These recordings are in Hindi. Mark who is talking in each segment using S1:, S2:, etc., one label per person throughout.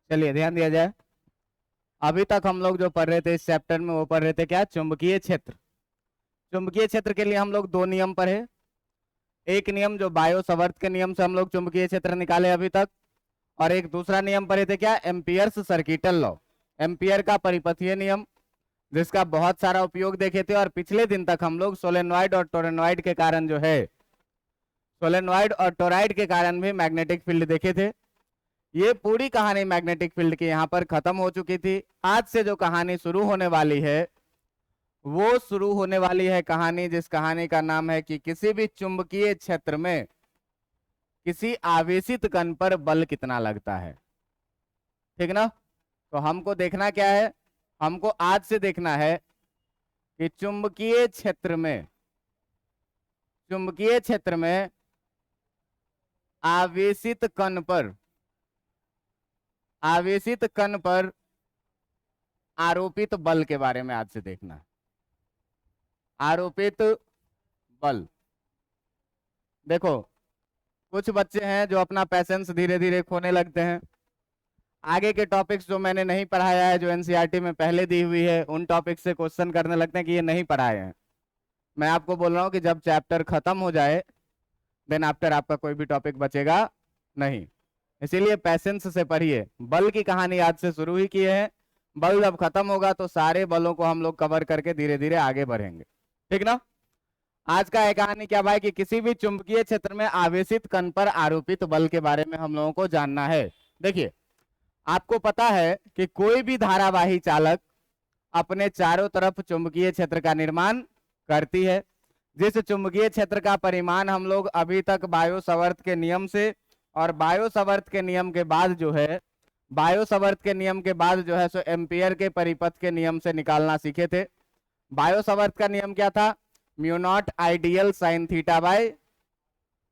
S1: चलिए ध्यान दिया जाए। अभी तक हम लोग जो पढ़ रहे थे इस चैप्टर में, वो पढ़ रहे थे क्या? चुंबकीय क्षेत्र। चुंबकीय क्षेत्र के लिए हम लोग दो नियम पढ़े। एक नियम जो बायो सावर्त के नियम से हम लोग चुंबकीय क्षेत्र निकाले अभी तक, और एक दूसरा नियम पढ़े थे क्या? एम्पियर्स सर्किटल लॉ, एम्पियर का परिपथीय नियम, जिसका बहुत सारा उपयोग देखे थे। और पिछले दिन तक हम लोग सोलेनॉइड और टोरेनॉइड के कारण जो है, सोलेनॉइड और टोराइड के कारण भी मैग्नेटिक फील्ड देखे थे। ये पूरी कहानी मैग्नेटिक फील्ड की यहाँ पर खत्म हो चुकी थी। आज से जो कहानी शुरू होने वाली है, वो शुरू होने वाली है कहानी, जिस कहानी का नाम है कि किसी भी चुंबकीय क्षेत्र में किसी आवेशित कण पर बल कितना लगता है। ठीक ना? तो हमको देखना क्या है? हमको आज से देखना है कि चुंबकीय क्षेत्र में, चुंबकीय क्षेत्र में आवेशित कण पर, आवेशित कण पर आरोपित बल के बारे में आज से देखना है। आरोपित बल। देखो, कुछ बच्चे हैं जो अपना पैसेंस धीरे धीरे खोने लगते हैं। आगे के टॉपिक्स जो मैंने नहीं पढ़ाया है, जो एनसीईआरटी में पहले दी हुई है, उन टॉपिक से क्वेश्चन करने लगते हैं कि ये नहीं पढ़ाए हैं। मैं आपको बोल रहा हूँ कि जब चैप्टर खत्म हो जाए, देन आफ्टर आपका कोई भी टॉपिक बचेगा नहीं। इसीलिए पैसेंस से पढ़िए। बल की कहानी आज से शुरू ही किए हैं। बल जब खत्म होगा तो सारे बलों को हम लोग कवर करके धीरे धीरे आगे बढ़ेंगे। ठीक ना? आज का एक कहानी क्या भाई, कि किसी भी चुंबकीय क्षेत्र में आवेशित कण पर आरोपित बल के बारे में हम लोगों को जानना है। देखिए, आपको पता है कि कोई भी धारावाही चालक अपने चारों तरफ चुंबकीय क्षेत्र का निर्माण करती है। जिस चुंबकीय क्षेत्र का परिमाण हम लोग अभी तक बायो सावर्त के नियम से, और बायो सावर्त के नियम के बाद जो है, बायो सावर्त के नियम के बाद जो है सो एम्पियर के परिपथ के नियम से निकालना सीखे थे। बायो सावर्त का नियम क्या था? Mu naught I dl sine theta by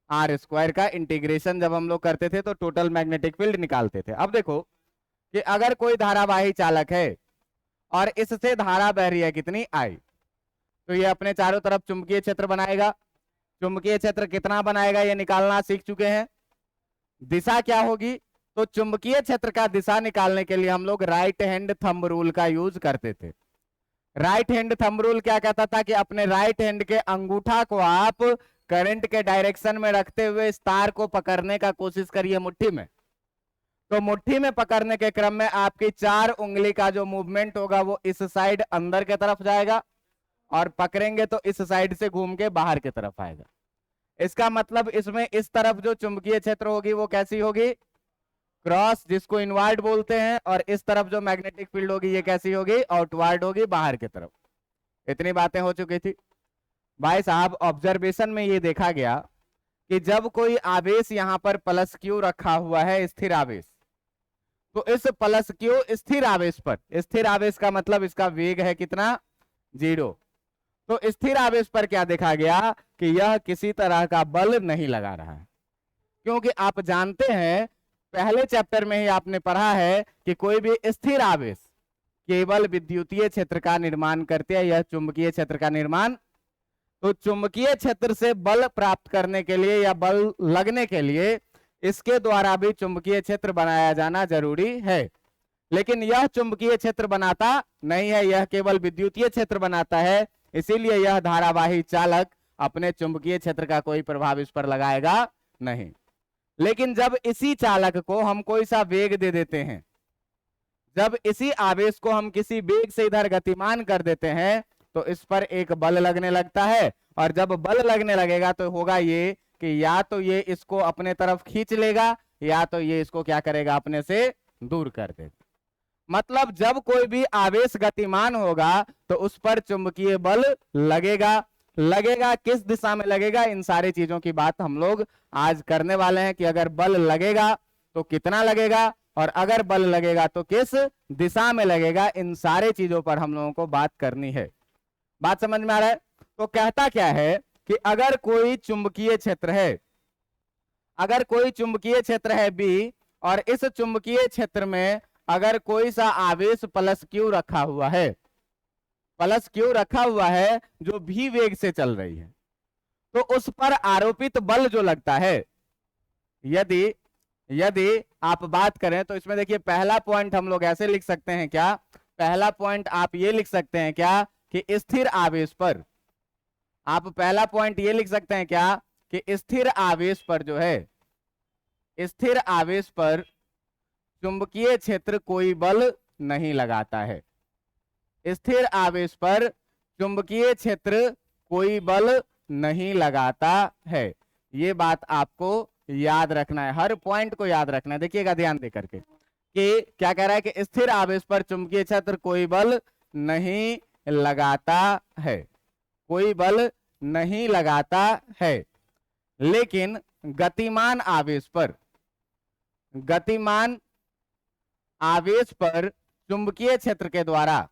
S1: r square का इंटीग्रेशन जब हम लोग करते थे तो टोटल मैग्नेटिक फील्ड निकालते थे। अब देखो कि अगर कोई धारावाही चालक है और इससे धारा बह रही है कितनी? आई, तो ये अपने चारों तरफ चुंबकीय क्षेत्र बनाएगा। चुंबकीय क्षेत्र कितना बनाएगा ये निकालना सीख चुके हैं। दिशा क्या होगी? तो चुंबकीय क्षेत्र का दिशा निकालने के लिए हम लोग राइट हैंड थंब रूल का यूज करते थे। राइट हैंड थंब रूल क्या कहता था कि अपने राइट हैंड के अंगूठा को आप करंट के डायरेक्शन में रखते हुए इस तार को पकड़ने का कोशिश करिए मुट्ठी में। तो मुट्ठी में पकड़ने के क्रम में आपकी चार उंगली का जो मूवमेंट होगा वो इस साइड अंदर के तरफ जाएगा, और पकड़ेंगे तो इस साइड से घूम के बाहर की तरफ आएगा। इसका मतलब इसमें इस तरफ जो चुंबकीय क्षेत्र होगी वो कैसी होगी? क्रॉस, जिसको इनवर्ड बोलते हैं। और इस तरफ जो मैग्नेटिक फील्ड होगी ये कैसी होगी? आउटवर्ड होगी, बाहर की तरफ। इतनी बातें हो चुकी थी भाई साहब। ऑब्जर्वेशन में ये देखा गया कि जब कोई आवेश यहां पर प्लस क्यू रखा हुआ है, स्थिर आवेश, तो इस प्लस क्यू स्थिर आवेश पर, स्थिर आवेश का मतलब इसका वेग है कितना? 0। तो स्थिर आवेश पर क्या देखा गया कि यह किसी तरह का बल नहीं लगा रहा है। क्योंकि आप जानते हैं, पहले चैप्टर में ही आपने पढ़ा है कि कोई भी स्थिर आवेश केवल विद्युतीय क्षेत्र का निर्माण करते हैं, यह चुंबकीय क्षेत्र का निर्माण। तो चुंबकीय क्षेत्र से बल प्राप्त करने के लिए या बल लगने के लिए इसके द्वारा भी चुंबकीय क्षेत्र बनाया जाना जरूरी है। लेकिन यह चुंबकीय क्षेत्र बनाता नहीं है, यह केवल विद्युतीय क्षेत्र बनाता है। इसीलिए यह धारावाही चालक अपने चुंबकीय क्षेत्र का कोई प्रभाव इस पर लगाएगा नहीं। लेकिन जब इसी चालक को हम कोई सा वेग दे देते हैं, जब इसी आवेश को हम किसी वेग से इधर गतिमान कर देते हैं, तो इस पर एक बल लगने लगता है। और जब बल लगने लगेगा तो होगा ये कि या तो ये इसको अपने तरफ खींच लेगा, या तो ये इसको क्या करेगा? अपने से दूर कर देगा। मतलब जब कोई भी आवेश गतिमान होगा तो उस पर चुंबकीय बल लगेगा। लगेगा किस दिशा में लगेगा? इन सारी चीजों की बात हम लोग आज करने वाले हैं कि अगर बल लगेगा तो कितना लगेगा, और अगर बल लगेगा तो किस दिशा में लगेगा। इन सारे चीजों पर हम लोगों को बात करनी है। बात समझ में आ रहा है? तो कहता क्या है कि अगर कोई चुंबकीय क्षेत्र है, अगर कोई चुंबकीय क्षेत्र है बी, और इस चुंबकीय क्षेत्र में अगर कोई सा आवेश प्लस क्यू रखा हुआ है, प्लस क्यू रखा हुआ है जो भी वेग से चल रही है, तो उस पर आरोपित बल जो लगता है, यदि यदि आप बात करें तो इसमें देखिए पहला पॉइंट हम लोग ऐसे लिख सकते हैं क्या, पहला पॉइंट आप ये लिख सकते हैं क्या कि स्थिर आवेश पर, आप पहला पॉइंट ये लिख सकते हैं क्या कि स्थिर आवेश पर जो है, स्थिर आवेश पर चुंबकीय क्षेत्र कोई बल नहीं लगाता है। स्थिर आवेश पर चुंबकीय क्षेत्र कोई बल नहीं लगाता है। ये बात आपको याद रखना है, हर पॉइंट को याद रखना है। देखिएगा ध्यान दे करके कि क्या कह रहा है कि स्थिर आवेश पर चुंबकीय क्षेत्र कोई बल नहीं लगाता है, कोई बल नहीं लगाता है। लेकिन गतिमान आवेश पर, गतिमान आवेश पर चुंबकीय क्षेत्र के द्वारा,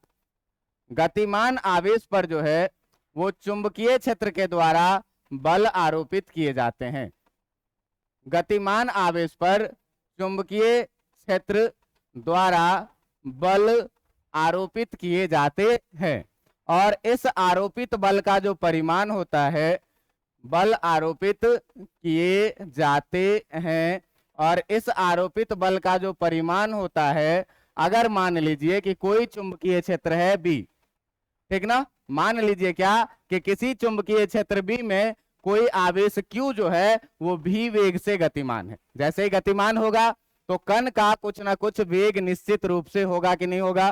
S1: गतिमान आवेश पर जो है वो चुंबकीय क्षेत्र के द्वारा बल आरोपित किए जाते हैं। गतिमान आवेश पर चुंबकीय क्षेत्र द्वारा बल आरोपित किए जाते हैं, और इस आरोपित बल का जो परिमाण होता है, बल आरोपित किए जाते हैं, और इस आरोपित बल का जो परिमाण होता है, अगर मान लीजिए कि कोई चुंबकीय क्षेत्र है बी, ठीक ना, मान लीजिए क्या कि किसी चुंबकीय क्षेत्र बी में कोई आवेश Q जो है वो v वेग से गतिमान है। जैसे ही गतिमान होगा तो कण का कुछ ना कुछ वेग निश्चित रूप से होगा कि नहीं होगा,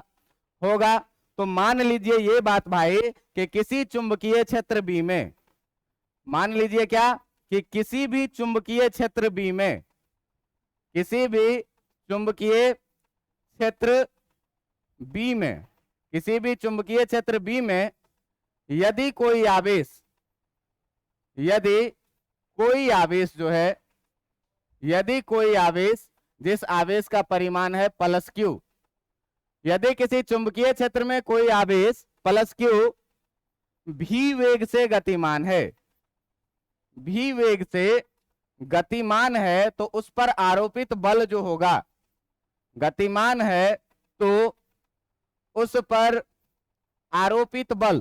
S1: होगा। तो मान लीजिए ये बात भाई कि किसी चुंबकीय क्षेत्र बी में, मान लीजिए क्या कि किसी भी चुंबकीय क्षेत्र बी में, किसी भी चुंबकीय क्षेत्र बी में, किसी भी चुंबकीय क्षेत्र बी में यदि कोई आवेश, यदि कोई आवेश जो है, यदि कोई आवेश जिस आवेश का परिमाण है प्लस Q, यदि किसी चुंबकीय क्षेत्र में कोई आवेश प्लस Q v वेग से गतिमान है, v वेग से गतिमान है, तो उस पर आरोपित बल जो होगा, गतिमान है तो उस पर आरोपित बल,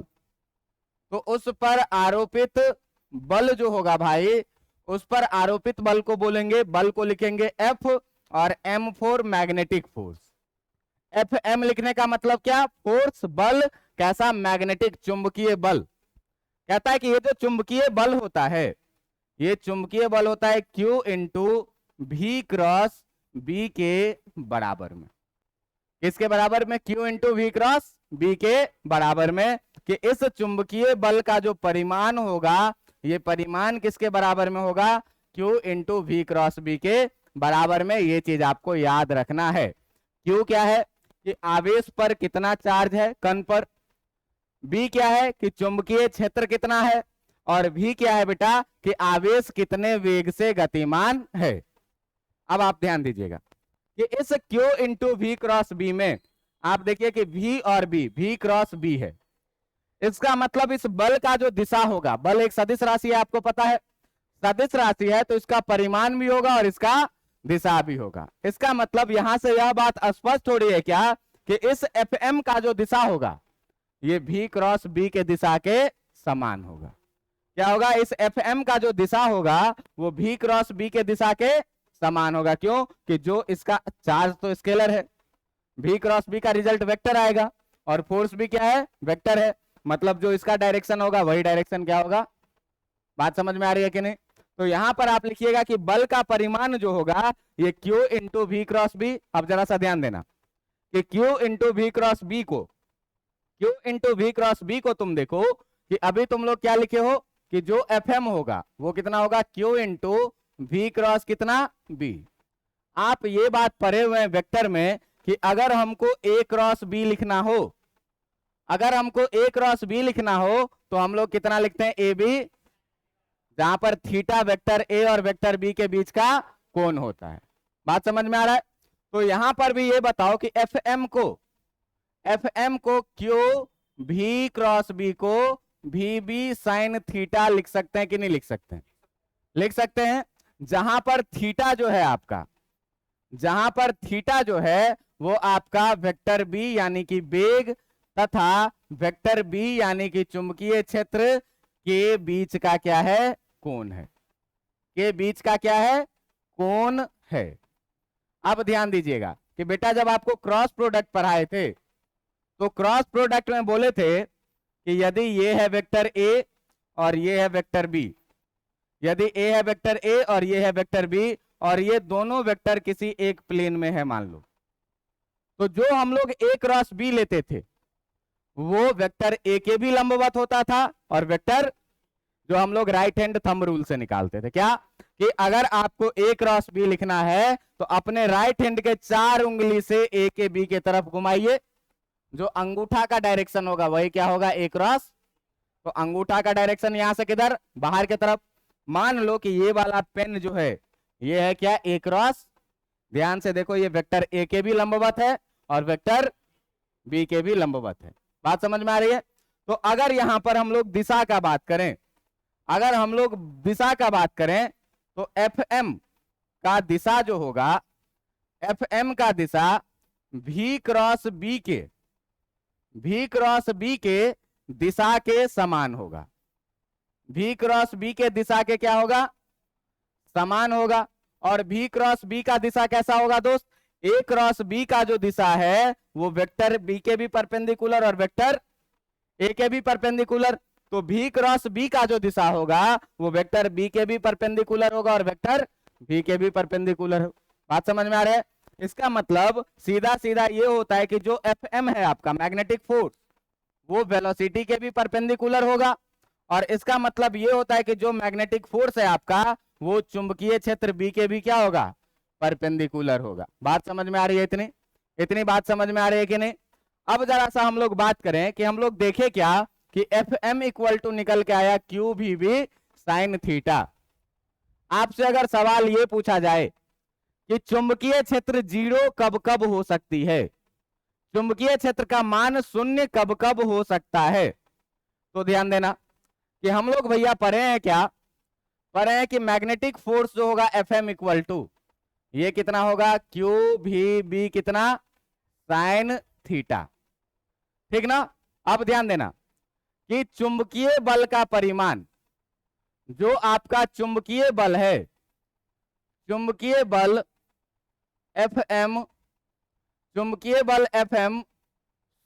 S1: तो उस पर आरोपित बल जो होगा भाई, उस पर आरोपित बल को बोलेंगे, बल को लिखेंगे F, और M for magnetic force. FM लिखने का मतलब क्या, फोर्स, बल, कैसा, मैग्नेटिक, चुंबकीय बल। कहता है कि ये जो चुंबकीय बल होता है, ये चुंबकीय बल होता है Q into V cross B के बराबर में। किसके बराबर में, Q into V cross B के बराबर में, कि इस चुंबकीय बल का जो परिमाण होगा, ये परिमाण किसके बराबर में होगा, Q into V cross B के बराबर में। ये चीज आपको याद रखना है। Q क्या है कि आवेश पर कितना चार्ज है कण पर, B क्या है कि चुंबकीय क्षेत्र कितना है, और V क्या है बेटा कि आवेश कितने वेग से गतिमान है। अब आप ध्यान दीजिएगा कि इस Q into V cross B में आप देखिए कि V और B, V क्रॉस B है। इसका मतलब इस बल का जो दिशा होगा, बल एक सदिश राशि है, आपको पता है, सदिश राशि है तो इसका परिमाण भी होगा और इसका दिशा भी होगा। इसका मतलब यहां से यह बात स्पष्ट हो रही है क्या कि इस FM का जो दिशा होगा, ये V क्रॉस B के दिशा के समान होगा। क्या होगा, इस FM का जो दिशा होगा वो V क्रॉस B के दिशा के समान होगा। क्यों कि जो इसका चार्ज तो स्केलर है, V क्रॉस B का रिजल्ट वेक्टर आएगा, और फोर्स भी क्या है, वेक्टर है। मतलब जो इसका डायरेक्शन होगा वही डायरेक्शन क्या होगा। बात समझ में आ रही है कि नहीं। तो यहां पर आप लिखिएगा कि बल का परिमाण जो होगा ये Q into V cross B। अब जरा सा ध्यान देना कि Q into V cross B को, Q into V cross B को तुम देखो कि अभी तुम लोग क्या लिखे हो कि जो FM होगा वो कितना होगा, Q इंटू V क्रॉस कितना B। आप ये बात पढ़े हुए हैं वेक्टर में कि अगर हमको A क्रॉस B लिखना हो, अगर हमको A क्रॉस B लिखना हो तो हम लोग कितना लिखते हैं, AB, जहां पर थीटा वेक्टर A और वेक्टर B के बीच का कोण होता है। बात समझ में आ रहा है। तो यहां पर भी ये बताओ कि FM को Q V क्रॉस B को VB साइन थीटा लिख सकते हैं कि नहीं लिख सकते हैं, लिख सकते हैं। जहां पर थीटा जो है आपका, जहां पर थीटा जो है वो आपका वेक्टर B यानी कि वेग तथा वेक्टर B यानी कि चुंबकीय क्षेत्र के बीच का क्या है, कोण है, के बीच का क्या है, कोण है। अब ध्यान दीजिएगा कि बेटा जब आपको क्रॉस प्रोडक्ट पढ़ाए थे तो क्रॉस प्रोडक्ट में बोले थे कि यदि ये है वेक्टर ए और ये है वेक्टर बी, यदि ए है वेक्टर ए और ये है वेक्टर बी और ये दोनों वेक्टर किसी एक प्लेन में है मान लो, तो जो हम लोग ए क्रॉस बी लेते थे वो वेक्टर ए के भी लंबवत होता था और वेक्टर जो हम लोग राइट हैंड थंब रूल से निकालते थे क्या कि अगर आपको ए क्रॉस बी लिखना है तो अपने राइट हैंड के 4 उंगली से ए के बी के तरफ घुमाइए, जो अंगूठा का डायरेक्शन होगा वही क्या होगा ए क्रॉस, तो अंगूठा का डायरेक्शन यहां से किधर बाहर की तरफ। मान लो कि ये वाला पेन जो है ये है क्या ए क्रॉस, ध्यान से देखो ये वेक्टर ए के भी लंबवत है और वेक्टर बी के भी लंबवत है, बात समझ में आ रही है। तो अगर यहां पर हम लोग दिशा का बात करें, अगर हम लोग दिशा का बात करें तो एफ एम का दिशा जो होगा, एफ एम का दिशा भी क्रॉस बी के, भी क्रॉस बी के दिशा के समान होगा, भी क्रॉस बी के दिशा के क्या होगा समान होगा। और भी क्रॉस बी का दिशा कैसा होगा दोस्त, ए क्रॉस बी का जो दिशा है वो वेक्टर बी के भी परपेंडिकुलर और वेक्टर ए के भी परपेंडिकुलर, तो भी क्रॉस बी का जो दिशा होगा वो वेक्टर बी के भी परपेंडिकुलर होगा और वेक्टर बी के भी परपेंडिकुलर होगा, बात समझ में आ रहा है। इसका मतलब सीधा सीधा ये होता है कि जो एफ एम है आपका मैग्नेटिक फोर्स वो वेलोसिटी के भी परपेंडिकुलर होगा, और इसका मतलब ये होता है कि जो मैग्नेटिक फोर्स है आपका वो चुंबकीय क्षेत्र बी के भी क्या होगा परपेंडिकुलर होगा, बात समझ में आ रही है, इतनी इतनी बात समझ में आ रही है कि नहीं। अब जरा सा हम लोग बात करें कि हम लोग देखे क्या कि एफ एम इक्वल टू निकल के आया क्यू भी साइन थीटा। आपसे अगर सवाल ये पूछा जाए कि चुंबकीय क्षेत्र 0 कब कब हो सकती है, चुंबकीय क्षेत्र का मान 0 कब कब हो सकता है, तो ध्यान देना कि हम लोग भैया पढ़े हैं क्या, पढ़े हैं कि मैग्नेटिक फोर्स जो होगा एफ एम इक्वल टू ये कितना होगा क्यू भी बी कितना साइन थीटा, ठीक ना। अब ध्यान देना कि चुंबकीय बल का परिमाण, जो आपका चुंबकीय बल है, चुंबकीय बल एफ एम, चुंबकीय बल एफ एम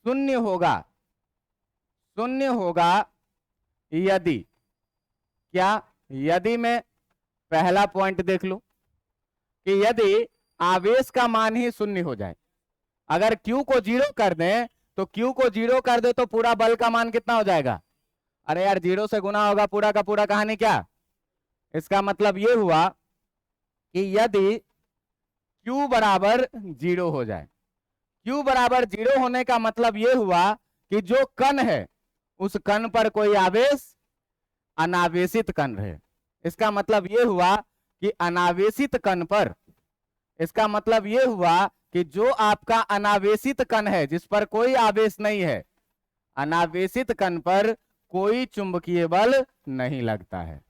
S1: 0 होगा, 0 होगा यदि क्या, यदि मैं पहला पॉइंट देख लूं कि यदि आवेश का मान ही 0 हो जाए, अगर Q को 0 कर दें तो Q को 0 कर दे तो पूरा बल का मान कितना हो जाएगा, अरे यार 0 से गुना होगा पूरा का पूरा, कहानी क्या। इसका मतलब ये हुआ कि यदि Q बराबर 0 हो जाए, Q बराबर 0 होने का मतलब ये हुआ कि जो कण है उस कण पर कोई आवेश अनावेशित कण रहे, इसका मतलब ये हुआ कि अनावेशित कण पर, इसका मतलब ये हुआ कि जो आपका अनावेशित कण है जिस पर कोई आवेश नहीं है, अनावेशित कण पर कोई चुंबकीय बल नहीं लगता है,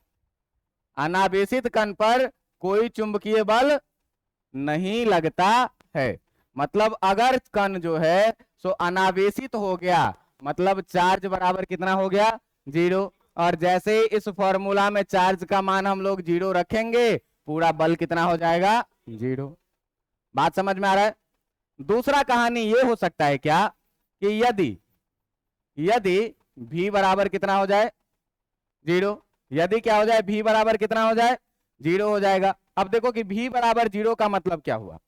S1: अनावेशित कण पर कोई चुंबकीय बल नहीं लगता है। मतलब अगर कण जो है सो अनावेशित हो गया मतलब चार्ज बराबर कितना हो गया 0, और जैसे ही इस फॉर्मूला में चार्ज का मान हम लोग 0 रखेंगे पूरा बल कितना हो जाएगा 0, बात समझ में आ रहा है। दूसरा कहानी ये हो सकता है क्या कि यदि V बराबर कितना हो जाए 0, यदि क्या हो जाए V बराबर कितना हो जाए 0 हो जाएगा। अब देखो कि V बराबर 0 का मतलब क्या हुआ,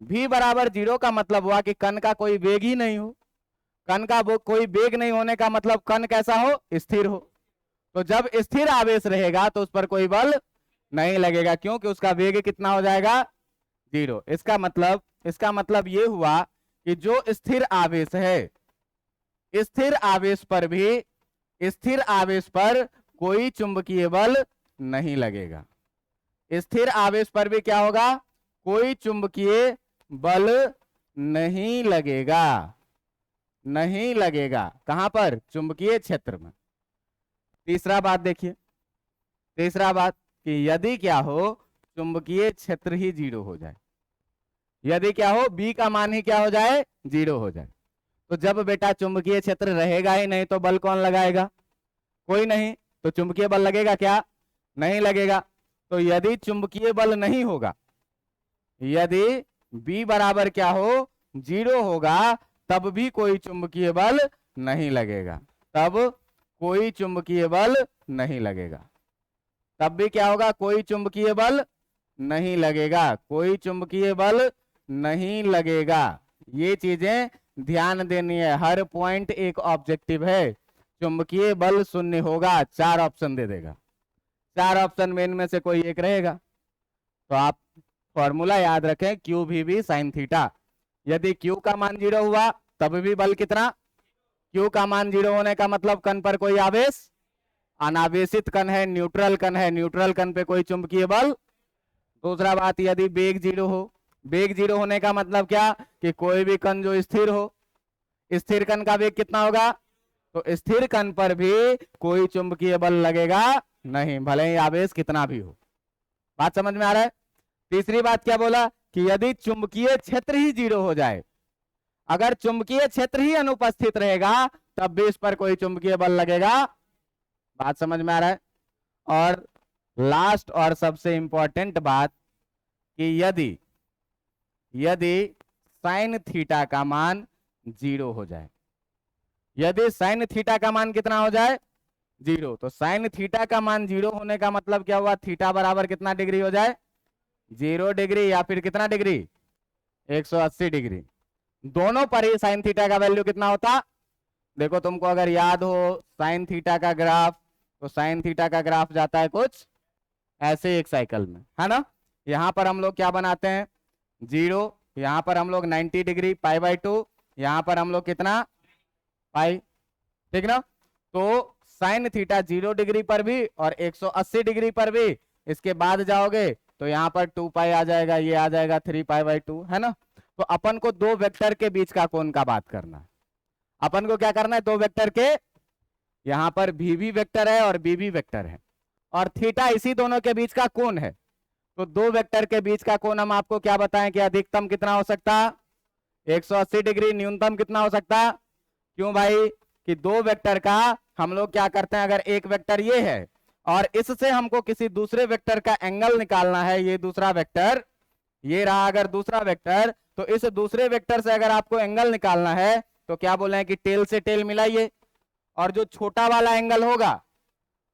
S1: V बराबर 0 का मतलब हुआ कि कण का कोई वेग ही नहीं हो, कण का कोई वेग नहीं होने का मतलब कण कैसा हो स्थिर हो, तो जब स्थिर आवेश रहेगा तो उस पर कोई बल नहीं लगेगा क्योंकि उसका वेग कितना हो जाएगा 0। इसका मतलब ये हुआ कि जो स्थिर आवेश है, स्थिर आवेश पर भी, स्थिर आवेश पर कोई चुंबकीय बल नहीं लगेगा, स्थिर आवेश पर भी क्या होगा कोई चुंबकीय बल नहीं लगेगा, नहीं लगेगा कहां पर चुंबकीय क्षेत्र में। तीसरा बात देखिए, तीसरा बात कि यदि क्या हो चुंबकीय क्षेत्र ही 0 हो जाए, यदि क्या हो B का मान ही क्या हो जाए 0 हो जाए, तो जब बेटा चुंबकीय क्षेत्र रहेगा ही नहीं तो बल कौन लगाएगा, कोई नहीं, तो चुंबकीय बल लगेगा क्या, नहीं लगेगा। तो यदि चुंबकीय बल नहीं होगा, यदि b बराबर क्या हो, 0 होगा, तब भी कोई चुंबकीय बल नहीं लगेगा, तब कोई चुंबकीय बल नहीं लगेगा, तब भी क्या होगा, कोई चुंबकीय बल नहीं लगेगा, कोई चुंबकीय बल नहीं लगेगा। ये चीजें ध्यान देनी है, हर पॉइंट एक ऑब्जेक्टिव है। चुंबकीय बल शून्य होगा, 4 ऑप्शन दे देगा, 4 ऑप्शन में इनमें से कोई एक रहेगा। तो आप फॉर्मूला याद रखें, क्यू भी साइन थीटा। यदि क्यू का मान 0 हुआ तब भी बल कितना, क्यू का मान 0 होने का मतलब कण पर कोई आवेश, अनावेशित कण है, न्यूट्रल कण है, न्यूट्रल कण पे कोई चुंबकीय बल। दूसरा बात, यदि वेग 0 हो, वेग 0 होने का मतलब क्या, कि कोई भी कण जो स्थिर हो, स्थिर कण का वेग कितना होगा, तो स्थिर कण पर भी कोई चुंबकीय बल लगेगा नहीं, भले ही आवेश कितना भी हो। बात समझ में आ रहा है। तीसरी बात क्या बोला, कि यदि चुंबकीय क्षेत्र ही 0 हो जाए, अगर चुंबकीय क्षेत्र ही अनुपस्थित रहेगा तब भी इस पर कोई चुंबकीय बल लगेगा। बात समझ में आ रहा है। और लास्ट और सबसे इंपॉर्टेंट बात, कि यदि साइन थीटा का मान 0 हो जाए, यदि साइन थीटा का मान कितना हो जाए, 0, तो साइन थीटा का मान 0 होने का मतलब क्या हुआ, थीटा बराबर कितना डिग्री हो जाए, 0 डिग्री, या फिर कितना डिग्री, 180 डिग्री। दोनों पर ही साइन थीटा का वैल्यू कितना होता, देखो तुमको अगर याद हो साइन थीटा का ग्राफ, तो साइन थीटा का ग्राफ जाता है कुछ ऐसे एक साइकिल में, है ना। यहां पर हम लोग क्या बनाते हैं, 0, यहां पर हम लोग 90 डिग्री, π/2, यहां पर हम लोग कितना, पाई, ठीक ना। तो साइन थीटा 0 डिग्री पर भी और 180 डिग्री पर भी, इसके बाद जाओगे तो यहाँ पर 2 पाई आ जाएगा, ये आ जाएगा 3π/2, है ना। तो अपन को दो वेक्टर के बीच का कोण का बात करना है, अपन को क्या करना है, दो वेक्टर के, यहाँ पर भी वेक्टर है और बी वेक्टर है, और थीटा इसी दोनों के बीच का कोण है। तो दो वेक्टर के बीच का कोण हम आपको क्या बताएं, कि अधिकतम कितना हो सकता, 180 डिग्री, न्यूनतम कितना हो सकता। क्यों भाई, कि दो वेक्टर का हम लोग क्या करते हैं, अगर एक वेक्टर ये है और इससे हमको किसी दूसरे वेक्टर का एंगल निकालना है, ये दूसरा वेक्टर, ये रहा अगर दूसरा वेक्टर, तो इस दूसरे वेक्टर से अगर आपको एंगल निकालना है तो क्या बोले हैं, कि टेल से टेल मिलाइए, और जो छोटा वाला एंगल होगा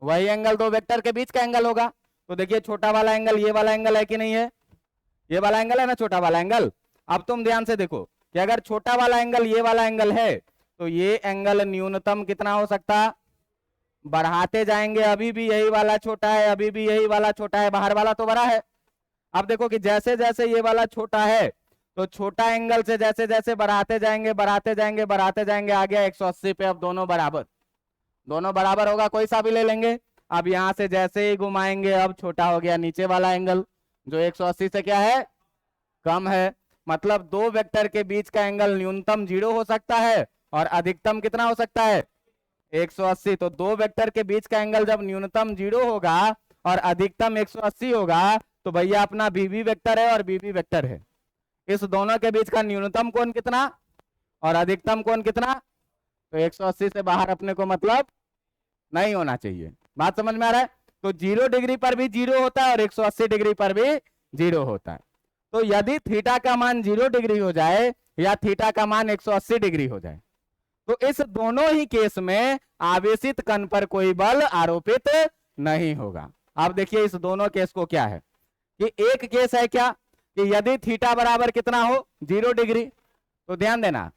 S1: वही एंगल दो वेक्टर के बीच का एंगल होगा। तो देखिए छोटा वाला एंगल ये वाला एंगल है कि नहीं है, ये वाला एंगल है ना, छोटा वाला एंगल। अब तुम ध्यान से देखो कि अगर छोटा वाला एंगल ये वाला एंगल है, तो ये एंगल न्यूनतम कितना हो सकता, बढ़ाते जाएंगे, अभी भी यही वाला छोटा है, अभी भी यही वाला छोटा है, बाहर वाला तो बड़ा है। अब देखो कि जैसे जैसे ये वाला छोटा है, तो छोटा एंगल से जैसे जैसे बढ़ाते जाएंगे बढ़ाते जाएंगे बढ़ाते जाएंगे, आ गया 180 पे। अब दोनों बराबर, दोनों बराबर होगा, कोई सा भी ले लेंगे। अब यहां से जैसे ही घुमाएंगे, अब छोटा हो गया नीचे वाला एंगल, जो 180 से क्या है, कम है। मतलब दो वेक्टर के बीच का एंगल न्यूनतम 0 हो सकता है और अधिकतम कितना हो सकता है, 180। तो दो वेक्टर के बीच का एंगल जब न्यूनतम 0 होगा और अधिकतम 180 होगा, तो भैया अपना बीबी वेक्टर है और बीबी वेक्टर है, इस दोनों के बीच का न्यूनतम कोण कितना और अधिकतम कोण कितना, तो 180 से बाहर अपने को मतलब नहीं होना चाहिए। बात समझ में आ रहा है। तो 0 डिग्री पर भी 0 होता है और 180 डिग्री पर भी 0 होता है। तो यदि थीटा का मान 0 डिग्री हो जाए या थीटा का मान 180 डिग्री हो जाए, तो इस दोनों ही केस में आवेशित कण पर कोई बल आरोपित नहीं होगा। अब देखिए इस दोनों केस को क्या है, कि एक केस है क्या, कि यदि थीटा बराबर कितना हो, 0 डिग्री, तो ध्यान देना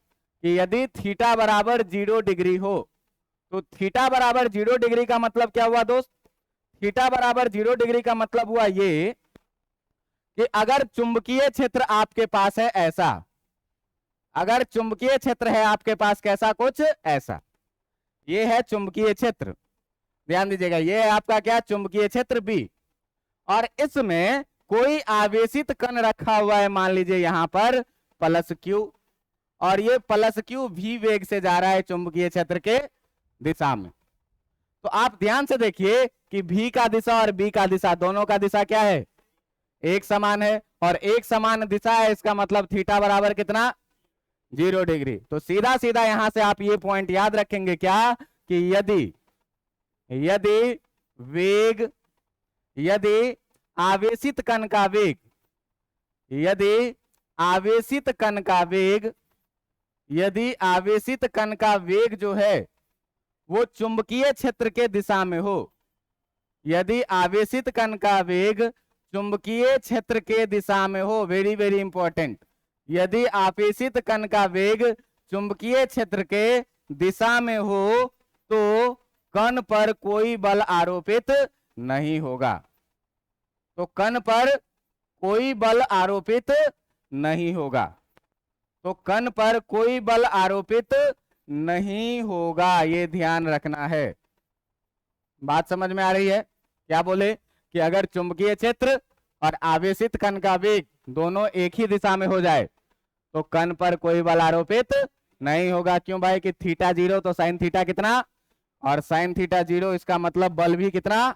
S1: कि यदि थीटा बराबर 0 डिग्री हो, तो थीटा बराबर 0 डिग्री का मतलब क्या हुआ दोस्त, थीटा बराबर 0 डिग्री का मतलब हुआ ये, कि अगर चुंबकीय क्षेत्र आपके पास है ऐसा, अगर चुंबकीय क्षेत्र है आपके पास कैसा, कुछ ऐसा, ये है चुंबकीय क्षेत्र, ध्यान दीजिएगा, ये है आपका क्या, चुंबकीय क्षेत्र बी, और इसमें कोई आवेशित कण रखा हुआ है, मान लीजिए यहां पर प्लस क्यू, और ये प्लस क्यू भी वेग से जा रहा है चुंबकीय क्षेत्र के दिशा में। तो आप ध्यान से देखिए कि भी का दिशा और बी का दिशा, दोनों का दिशा क्या है, एक समान है, और एक समान दिशा है, इसका मतलब थीटा बराबर कितना, 0 डिग्री। तो सीधा सीधा यहां से आप ये पॉइंट याद रखेंगे क्या, कि यदि आवेशित कण का वेग, यदि आवेशित कण का वेग, यदि आवेशित कण का वेग जो है वो चुंबकीय क्षेत्र के दिशा में हो, यदि आवेशित कण का वेग चुंबकीय क्षेत्र के दिशा में हो, वेरी वेरी इंपॉर्टेंट, यदि आवेशित कण का वेग चुंबकीय क्षेत्र के दिशा में हो तो कण पर कोई बल आरोपित नहीं होगा, तो कण पर कोई बल आरोपित नहीं होगा, तो कण पर कोई बल आरोपित नहीं होगा, ये ध्यान रखना है। बात समझ में आ रही है? क्या बोले कि अगर चुंबकीय क्षेत्र और आवेशित कण का वेग दोनों एक ही दिशा में हो जाए तो कण पर कोई बल आरोपित नहीं होगा। क्यों भाई? कि थीटा 0 तो साइन थीटा कितना, और साइन थीटा 0, इसका मतलब बल भी कितना।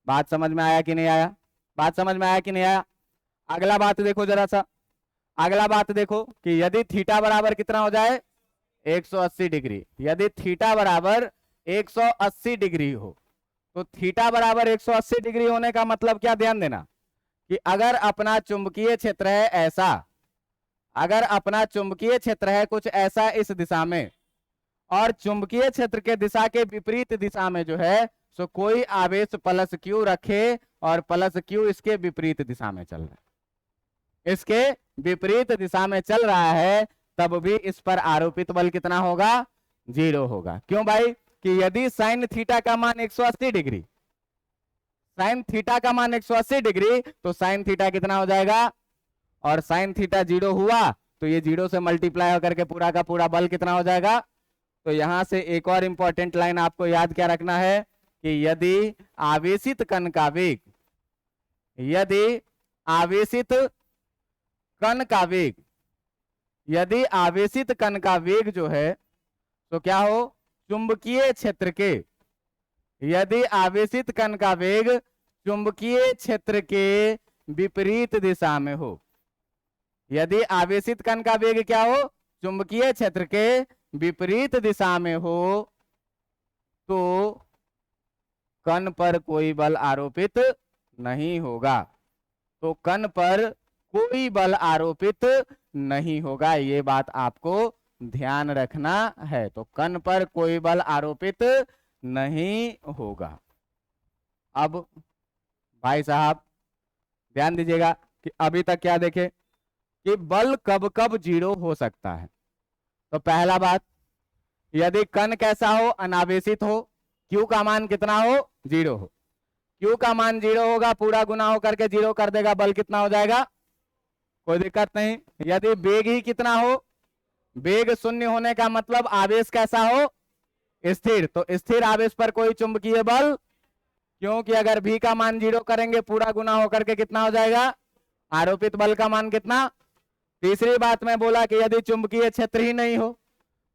S1: बात समझ में आया कि नहीं आया? बात समझ में आया कि नहीं आया? अगला बात देखो जरा सा, अगला बात देखो कि यदि थीटा बराबर कितना हो जाए 180 डिग्री, यदि थीटा बराबर 180 डिग्री हो तो थीटा बराबर 180 डिग्री होने का मतलब क्या, ध्यान देना कि अगर अपना चुंबकीय क्षेत्र है ऐसा, अगर अपना चुंबकीय क्षेत्र है कुछ ऐसा इस दिशा में, और चुंबकीय क्षेत्र के दिशा के विपरीत दिशा में जो है सो कोई आवेश प्लस क्यू रखे और प्लस क्यू इसके विपरीत दिशा में चल रहा है, इसके विपरीत दिशा में चल रहा है, तब भी इस पर आरोपित बल कितना होगा? 0 होगा। क्यों भाई? कि यदि साइन थीटा का मान 180 डिग्री, साइन थीटा का मान 180 डिग्री, तो साइन थीटा कितना हो जाएगा, और साइन थीटा 0 हुआ तो ये 0 से मल्टीप्लाई होकर के पूरा का पूरा बल कितना हो जाएगा। तो यहां से एक और इंपॉर्टेंट लाइन आपको याद क्या रखना है कि यदि आवेशित कण का वेग, यदि आवेशित कण का वेग, यदि आवेशित कण का वेग जो है तो क्या हो, चुंबकीय क्षेत्र के, यदि आवेशित कण का वेग चुंबकीय क्षेत्र के विपरीत दिशा में हो, यदि आवेशित कण का वेग क्या हो, चुंबकीय क्षेत्र के विपरीत दिशा में हो, तो कण पर कोई बल आरोपित नहीं होगा, तो कण पर कोई बल आरोपित नहीं होगा, ये बात आपको ध्यान रखना है। तो कण पर कोई बल आरोपित नहीं होगा। अब भाई साहब ध्यान दीजिएगा कि अभी तक क्या देखे कि बल कब कब 0 हो सकता है। तो पहला बात, यदि कण कैसा हो, अनावेशित हो, Q का मान कितना हो, 0 हो, Q का मान 0 होगा, पूरा गुना होकर के 0 कर देगा, बल कितना हो जाएगा, कोई दिक्कत नहीं। यदि वेग ही कितना हो, वेग 0 होने का मतलब आवेश कैसा हो, स्थिर, तो स्थिर आवेश पर कोई चुंबकीय बल, क्योंकि अगर V का मान 0 करेंगे पूरा गुना होकर के कितना हो जाएगा, आरोपित बल का मान कितना। तीसरी बात मैं बोला कि यदि चुंबकीय क्षेत्र ही नहीं हो,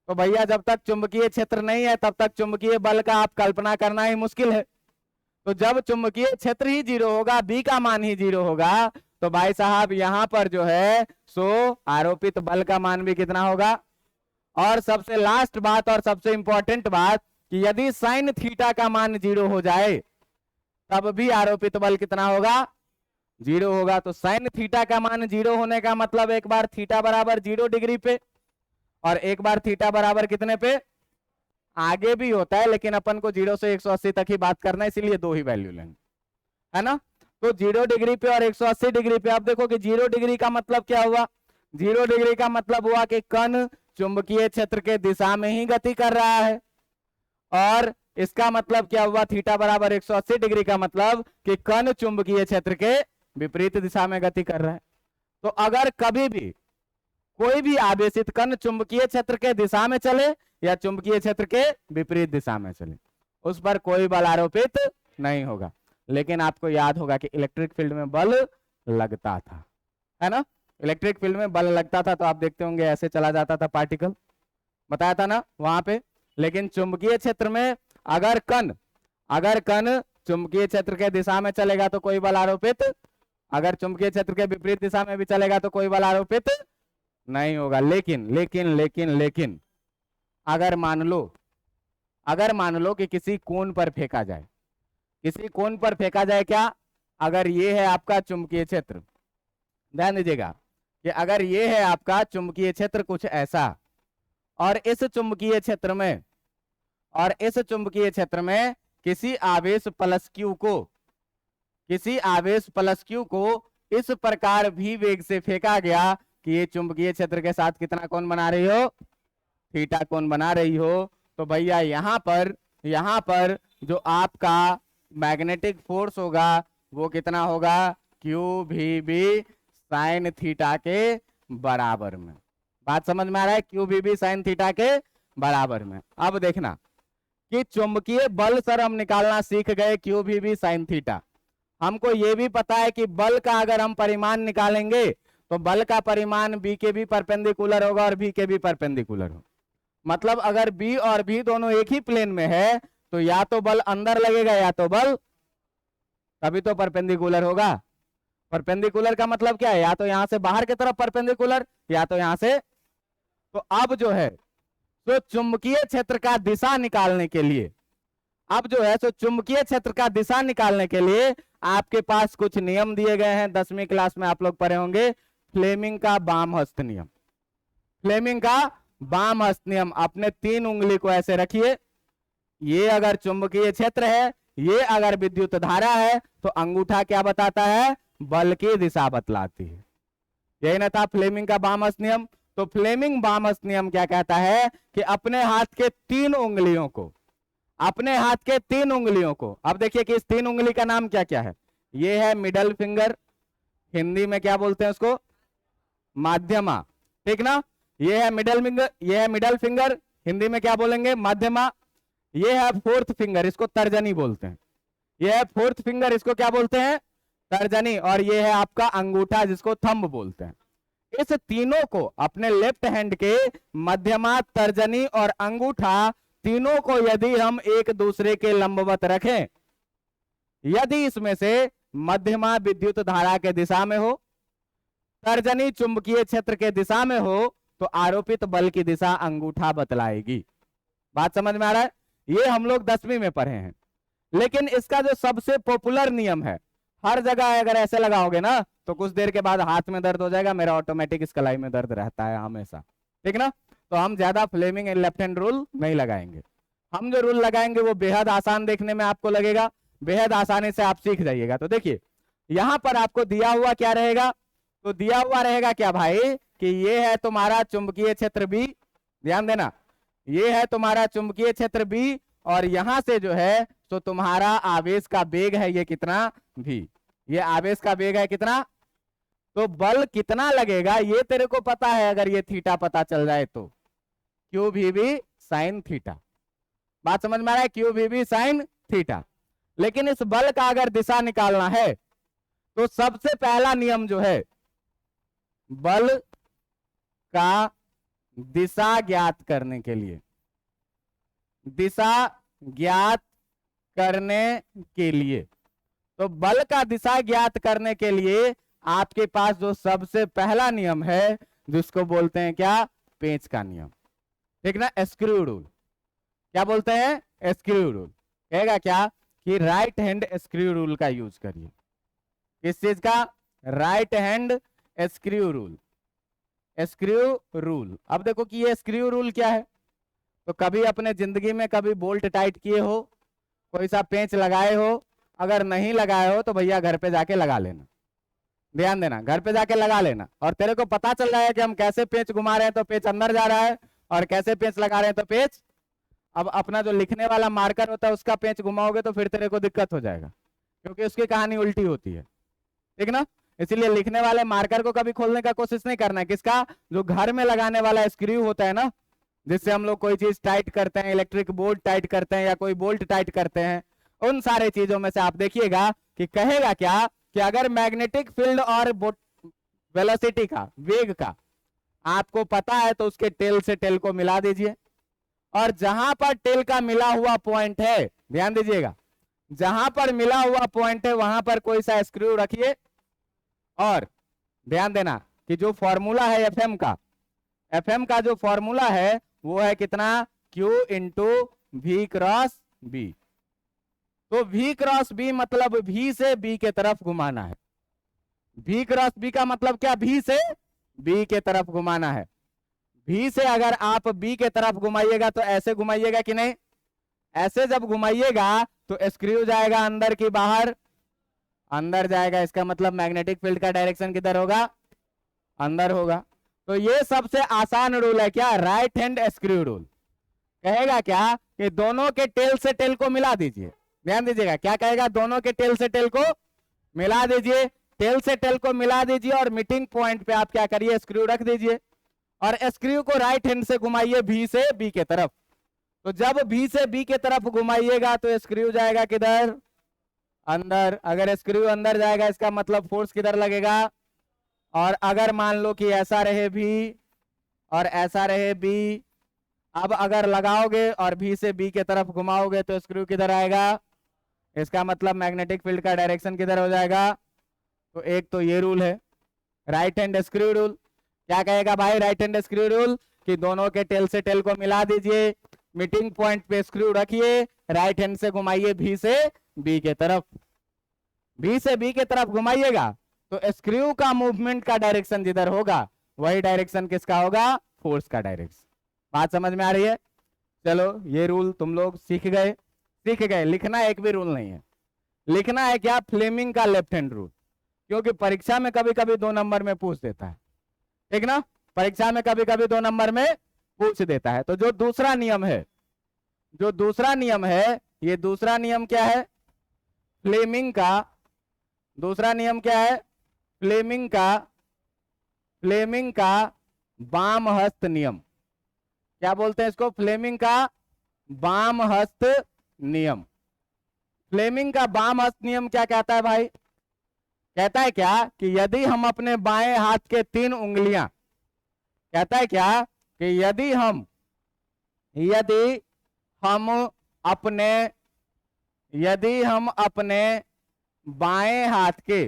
S1: तो भैया जब तक चुंबकीय क्षेत्र नहीं है तब तक चुंबकीय बल का आप कल्पना करना ही मुश्किल है। तो जब चुंबकीय क्षेत्र ही 0 होगा, B का मान ही 0 होगा, तो भाई साहब यहां पर जो है सो आरोपित बल का मान भी कितना होगा। और सबसे लास्ट बात और सबसे इंपॉर्टेंट बात कि यदि साइन थीटा का मान 0 हो जाए तब भी आरोपित बल कितना होगा, 0 होगा। तो साइन थीटा का मान 0 होने का मतलब एक बार थीटा बराबर 0 डिग्री पे और एक बार थीटा बराबर कितने पे, आगे भी होता है लेकिन अपन को 0 से 180 तक ही बात करना है, इसीलिए 2 ही वैल्यू लेंगे, है ना। तो 0 डिग्री पे और 180 डिग्री पे आप देखो कि 0 डिग्री का मतलब क्या हुआ, 0 डिग्री का मतलब हुआ कि कण चुंबकीय क्षेत्र के दिशा में ही गति कर रहा है, और इसका मतलब क्या हुआ, थीटा बराबर 180 डिग्री का मतलब कि कण चुंबकीय क्षेत्र के विपरीत दिशा में गति कर रहा है। तो अगर कभी भी कोई भी आवेशित कण चुंबकीय क्षेत्र के दिशा में चले या चुंबकीय क्षेत्र के विपरीत दिशा में चले, उस पर कोई बल आरोपित नहीं होगा। लेकिन आपको याद होगा कि इलेक्ट्रिक फील्ड में बल लगता था, है ना, इलेक्ट्रिक फील्ड में बल लगता था, तो आप देखते होंगे ऐसे चला जाता था पार्टिकल, बताया था ना वहां पे। लेकिन चुंबकीय क्षेत्र में अगर कण चुंबकीय क्षेत्र के दिशा में चलेगा तो कोई बल आरोपित, अगर चुंबकीय क्षेत्र के विपरीत दिशा में भी चलेगा तो कोई बल आरोपित नहीं होगा। लेकिन अगर मान लो कि किसी कोन पर फेंका जाए, किसी कोन पर फेंका जाए क्या, अगर ये है आपका चुंबकीय क्षेत्र, ध्यान दीजिएगा, कि अगर ये है आपका चुंबकीय क्षेत्र कुछ ऐसा, और इस चुंबकीय क्षेत्र में किसी आवेश प्लस क्यू को इस प्रकार भी वेग से फेंका गया कि ये चुंबकीय क्षेत्र के साथ कितना कोण बना रही हो, थीटा कोण बना रही हो। तो भैया यहां पर जो आपका मैग्नेटिक फोर्स होगा वो कितना होगा, क्यू भी बी साइन थीटा के बराबर में। बात समझ में आ रहा है, क्यू भी बी साइन थीटा के बराबर में। अब देखना कि चुंबकीय बल सर हम निकालना सीख गए, क्यू भी बी साइन थीटा। हमको ये भी पता है कि बल का अगर हम परिमाण निकालेंगे तो बल का परिमाण बी के भी परपेंडिकुलर होगा और बी के भी परपेंडिकुलर हो। मतलब अगर बी और बी दोनों एक ही प्लेन में है तो या तो बल अंदर लगेगा या तो बल, तभी तो परपेंडिकुलर होगा। परपेंडिकुलर का मतलब क्या है, या तो यहां से बाहर की तरफ परपेंडिकुलर या तो यहां से। तो अब जो है तो चुंबकीय क्षेत्र का दिशा निकालने के लिए, चुंबकीय क्षेत्र का दिशा निकालने के लिए आपके पास कुछ नियम दिए गए हैं। 10वीं क्लास में आप लोग पढ़े होंगे फ्लेमिंग का वाम हस्त नियम। फ्लेमिंग का वाम हस्त नियम, अपने 3 उंगली को ऐसे रखिए, ये अगर चुंबकीय क्षेत्र है, ये अगर विद्युत धारा है, तो अंगूठा क्या बताता है, बल की दिशा बतलाती है। यही ना था फ्लेमिंग का वाम हस्त नियम। तो फ्लेमिंग वाम हस्त नियम क्या कहता है कि अपने हाथ के 3 उंगलियों को, अब देखिए कि इस 3 उंगली का नाम क्या क्या है। ये है मिडल फिंगर, हिंदी में क्या बोलते हैं उसको, माध्यमा, ठीक ना। ये है मिडल फिंगर, हिंदी में क्या बोलेंगे, माध्यमा। ये है 4th फिंगर, इसको तर्जनी बोलते हैं। ये है 4th फिंगर, इसको क्या बोलते हैं, तर्जनी। और ये है आपका अंगूठा, जिसको थंब बोलते हैं। इस तीनों को अपने लेफ्ट हैंड के मध्यमा, तर्जनी और अंगूठा, तीनों को यदि हम एक दूसरे के लंबवत रखें, यदि इसमें से मध्यमा विद्युत धारा के दिशा में हो, तर्जनी चुंबकीय क्षेत्र के दिशा में हो, तो आरोपित बल की दिशा अंगूठा बतलाएगी। बात समझ में आ रहा है। ये हम लोग 10वीं में पढ़े हैं। लेकिन इसका जो सबसे पॉपुलर नियम है, हर जगह अगर ऐसे लगाओगे ना तो कुछ देर के बाद हाथ में दर्द हो जाएगा। मेरा ऑटोमेटिक इस कलाई में दर्द रहता है हमेशा, ठीक ना। तो हम ज्यादा Fleming and left hand rule नहीं लगाएंगे। हम जो रूल लगाएंगे वो बेहद आसान देखने में आपको लगेगा, बेहद आसानी से आप सीख जाइएगा। तो देखिए यहां पर आपको दिया हुआ क्या रहेगा, तो दिया हुआ रहेगा क्या भाई कि ये है तुम्हारा चुंबकीय क्षेत्र बी, ध्यान देना, ये है तुम्हारा चुंबकीय क्षेत्र बी, और यहां से जो है तो तुम्हारा आवेश का वेग है ये कितना, भी। ये आवेश का वेग है कितना, तो बल कितना लगेगा ये तेरे को पता है, अगर ये थीटा पता चल जाए तो क्यू भी बी साइन थीटा। बात समझ में आ रहा है, क्यू भी बी साइन थीटा। लेकिन इस बल का अगर दिशा निकालना है तो सबसे पहला नियम जो है, बल का दिशा ज्ञात करने के लिए, तो बल का दिशा ज्ञात करने के लिए आपके पास जो सबसे पहला नियम है, जिसको बोलते हैं क्या, पेंच का नियम, ठीक ना, स्क्रू रूल। क्या बोलते हैं, स्क्रू रूल। कहेगा क्या कि राइट हैंड स्क्रू रूल का यूज करिए। किस चीज का, राइट हैंड स्क्रू रूल। अब देखो कि ये स्क्रू रूल क्या है, तो कभी अपने जिंदगी में कभी बोल्ट टाइट किए हो, कोई सा पेंच लगाए हो, अगर नहीं लगाए हो तो भैया घर पे जाके लगा लेना। ध्यान देना, घर पे जाके लगा लेना, और तेरे को पता चल रहा है कि हम कैसे पेंच घुमा रहे हैं तो पेंच अंदर जा रहा है, और कैसे पेंच लगा रहे हैं तो पेंच, अब अपना जो लिखने वाला मार्कर होता है उसका पेंच घुमाओगे तो फिर तेरे को दिक्कत हो जाएगा, क्योंकि उसकी कहानी उल्टी होती है, ठीक ना। इसीलिए लिखने वाले मार्कर को कभी खोलने का कोशिश नहीं करना है। किसका, जो घर में लगाने वाला स्क्रू होता है ना, जिससे हम लोग कोई चीज टाइट करते हैं, इलेक्ट्रिक बोर्ड टाइट करते हैं या कोई बोल्ट टाइट करते हैं, उन सारे चीजों में से आप देखिएगा कि कहेगा क्या कि अगर मैग्नेटिक फील्ड और वेलोसिटी का, वेग का आपको पता है तो उसके टेल से टेल को मिला दीजिए, और जहां पर टेल का मिला हुआ पॉइंट है, ध्यान दीजिएगा, जहां पर मिला हुआ पॉइंट है वहां पर कोई सा स्क्रू रखिए, और ध्यान देना कि जो फॉर्मूला है एफएम का जो फॉर्मूला है वो है कितना, Q into V cross B। तो V क्रॉस B मतलब V से B के तरफ घुमाना है। V क्रॉस B का मतलब क्या, V से बी के तरफ घुमाना है। बी से अगर आप बी के तरफ घुमाइएगा तो ऐसे घुमाइएगा कि नहीं, ऐसे जब घुमाइएगा तो स्क्रू जाएगा अंदर की बाहर, अंदर जाएगा, इसका मतलब मैग्नेटिक फील्ड का डायरेक्शन किधर होगा, अंदर होगा। तो ये सबसे आसान रूल है क्या, राइट हैंड स्क्रू रूल। कहेगा क्या कि दोनों के टेल से टेल को मिला दीजिए, ध्यान दीजिएगा, क्या कहेगा, दोनों के टेल से टेल को मिला दीजिए, टेल से टेल को मिला दीजिए और मीटिंग पॉइंट पे आप क्या करिए, स्क्रू रख दीजिए और स्क्रू को राइट हैंड से घुमाइए बी से बी के तरफ। तो जब बी से बी के तरफ घुमाइएगा तो स्क्रू जाएगा किधर, अंदर। अगर स्क्रू अंदर जाएगा इसका मतलब फोर्स किधर लगेगा, और अगर मान लो कि ऐसा रहे भी और ऐसा रहे बी, अब अगर लगाओगे और बी से बी के तरफ घुमाओगे तो स्क्रू किधर आएगा, इसका मतलब मैग्नेटिक फील्ड का डायरेक्शन किधर हो जाएगा। तो एक तो ये रूल है राइट हैंड स्क्रू रूल। क्या कहेगा भाई राइट हैंड स्क्रू रूल, कि दोनों के टेल से टेल को मिला दीजिए, मीटिंग पॉइंट पे स्क्रू रखिए, राइट हैंड से घुमाइए बी से बी के तरफ। बी से बी के तरफ घुमाइएगा तो स्क्रू का मूवमेंट का डायरेक्शन जिधर होगा वही डायरेक्शन किसका होगा, फोर्स का डायरेक्शन। बात समझ में आ रही है। चलो ये रूल तुम लोग सीख गए, लिखना एक भी रूल नहीं है, लिखना है क्या, फ्लेमिंग का लेफ्ट हैंड रूल, क्योंकि परीक्षा में कभी कभी 2 नंबर में पूछ देता है, ठीक ना, परीक्षा में कभी कभी 2 नंबर में पूछ देता है। तो जो दूसरा नियम है, ये दूसरा नियम क्या है, फ्लेमिंग का दूसरा नियम क्या है, फ्लेमिंग का वाम हस्त नियम। क्या बोलते हैं इसको, फ्लेमिंग का वाम हस्त नियम। फ्लेमिंग का वाम हस्त नियम क्या कहता है भाई, कहता है क्या कि यदि हम अपने बाएं हाथ के 3 उंगलियां, कहता है क्या कि यदि हम अपने बाएं हाथ के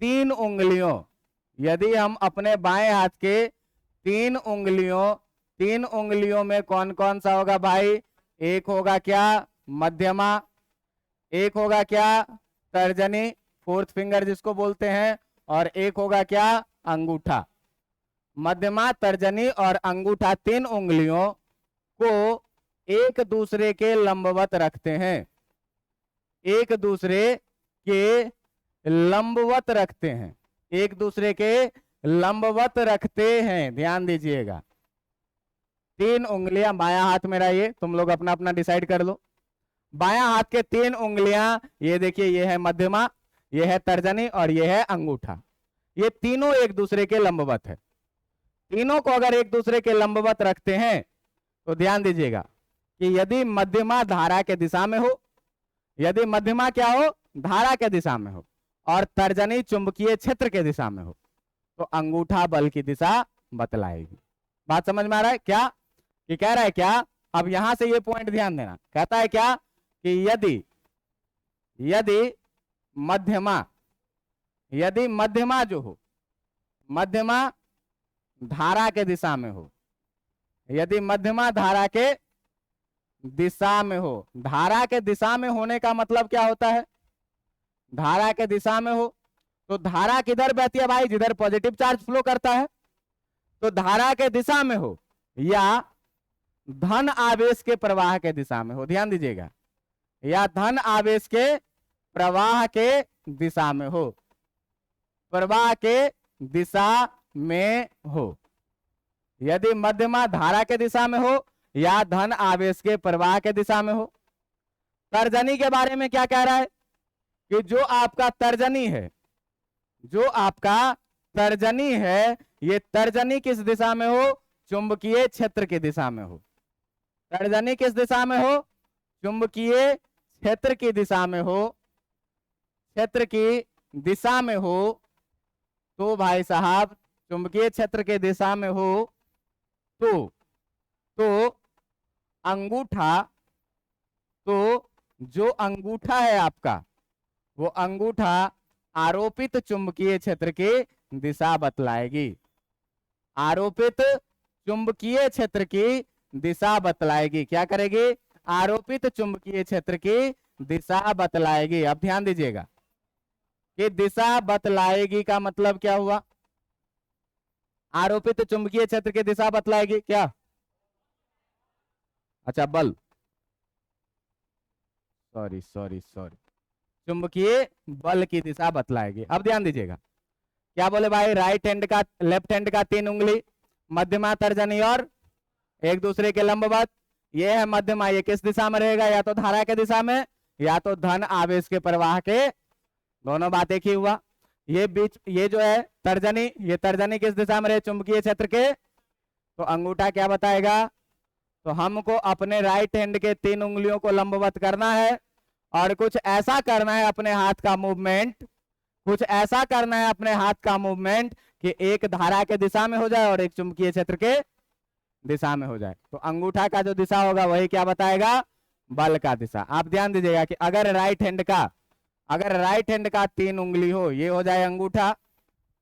S1: 3 उंगलियों, तीन उंगलियों में कौन कौन सा होगा भाई, एक होगा क्या मध्यमा, एक होगा क्या तर्जनी, 4th फिंगर जिसको बोलते हैं, और एक होगा क्या अंगूठा। मध्यमा, तर्जनी और अंगूठा 3 उंगलियों को एक दूसरे के लंबवत रखते हैं, एक दूसरे के लंबवत रखते हैं, ध्यान दीजिएगा। 3 उंगलियां, बायां हाथ मेरा, ये तुम लोग अपना अपना डिसाइड कर लो। बायां हाथ के 3 उंगलियां, ये देखिए, ये है मध्यमा, ये है तर्जनी और ये है अंगूठा। ये तीनों एक दूसरे के लंबवत है। तीनों को अगर एक दूसरे के लंबवत रखते हैं तो ध्यान दीजिएगा कि यदि मध्यमा धारा के दिशा में हो, यदि मध्यमा क्या हो, धारा के दिशा में हो, और तर्जनी चुंबकीय क्षेत्र के दिशा में हो, तो अंगूठा बल की दिशा बतलाएगी। बात समझ में आ रहा है क्या, कि कह रहा है क्या, अब यहां से ये पॉइंट ध्यान देना, कहता है क्या कि यदि मध्यमा जो हो, मध्यमा धारा के दिशा में हो, यदि मध्यमा धारा के दिशा में हो, धारा के दिशा में होने का मतलब क्या होता है, धारा के दिशा में हो तो धारा किधर बहती है भाई, जिधर पॉजिटिव चार्ज फ्लो करता है। तो धारा के दिशा में हो या धन आवेश के प्रवाह के दिशा में हो, ध्यान दीजिएगा, या धन आवेश के प्रवाह के दिशा में हो, प्रवाह के दिशा में हो। यदि मध्यमा धारा के दिशा में हो या धन आवेश के प्रवाह के दिशा में हो। तर्जनी के बारे में क्या कह रहा है कि जो आपका तर्जनी है, ये तर्जनी किस दिशा में हो, चुंबकीय क्षेत्र की दिशा में हो। तर्जनी किस दिशा में हो, चुंबकीय क्षेत्र की दिशा में हो, क्षेत्र की दिशा में हो। तो भाई साहब चुंबकीय क्षेत्र के दिशा में हो तो अंगूठा, तो जो अंगूठा है आपका, वो अंगूठा आरोपित चुंबकीय क्षेत्र की दिशा बतलाएगी, आरोपित चुंबकीय क्षेत्र की दिशा बतलाएगी। क्या करेगी, आरोपित चुंबकीय क्षेत्र की दिशा बतलाएगी। अब ध्यान दीजिएगा कि दिशा बतलाएगी का मतलब क्या हुआ? आरोपित चुंबकीय क्षेत्र की दिशा बतलाएगी क्या? अच्छा, बल, सॉरी सॉरी सॉरी, चुंबकीय बल की दिशा बतलाएगी। अब ध्यान दीजिएगा, क्या बोले भाई? राइट हैंड का, लेफ्ट हैंड का 3 उंगली, मध्यमा, तर्जनी और एक दूसरे के लंबवत। ये है मध्यमा, ये किस दिशा में रहेगा? या तो धारा के दिशा में या तो धन आवेश के प्रवाह के, दोनों बात एक ही हुआ। ये बीच, ये जो है तर्जनी, ये तर्जनी किस दिशा में रहे? चुंबकीय क्षेत्र के। तो अंगूठा क्या बताएगा? तो हमको अपने राइट हैंड के 3 उंगलियों को लंबवत करना है और कुछ ऐसा करना है अपने हाथ का मूवमेंट, कुछ ऐसा करना है अपने हाथ का मूवमेंट कि एक धारा के दिशा में हो जाए और एक चुंबकीय क्षेत्र के दिशा में हो जाए। तो अंगूठा का जो दिशा होगा वही क्या बताएगा? बल का दिशा। आप ध्यान दीजिएगा कि अगर राइट हैंड का 3 उंगली हो, ये हो जाए अंगूठा,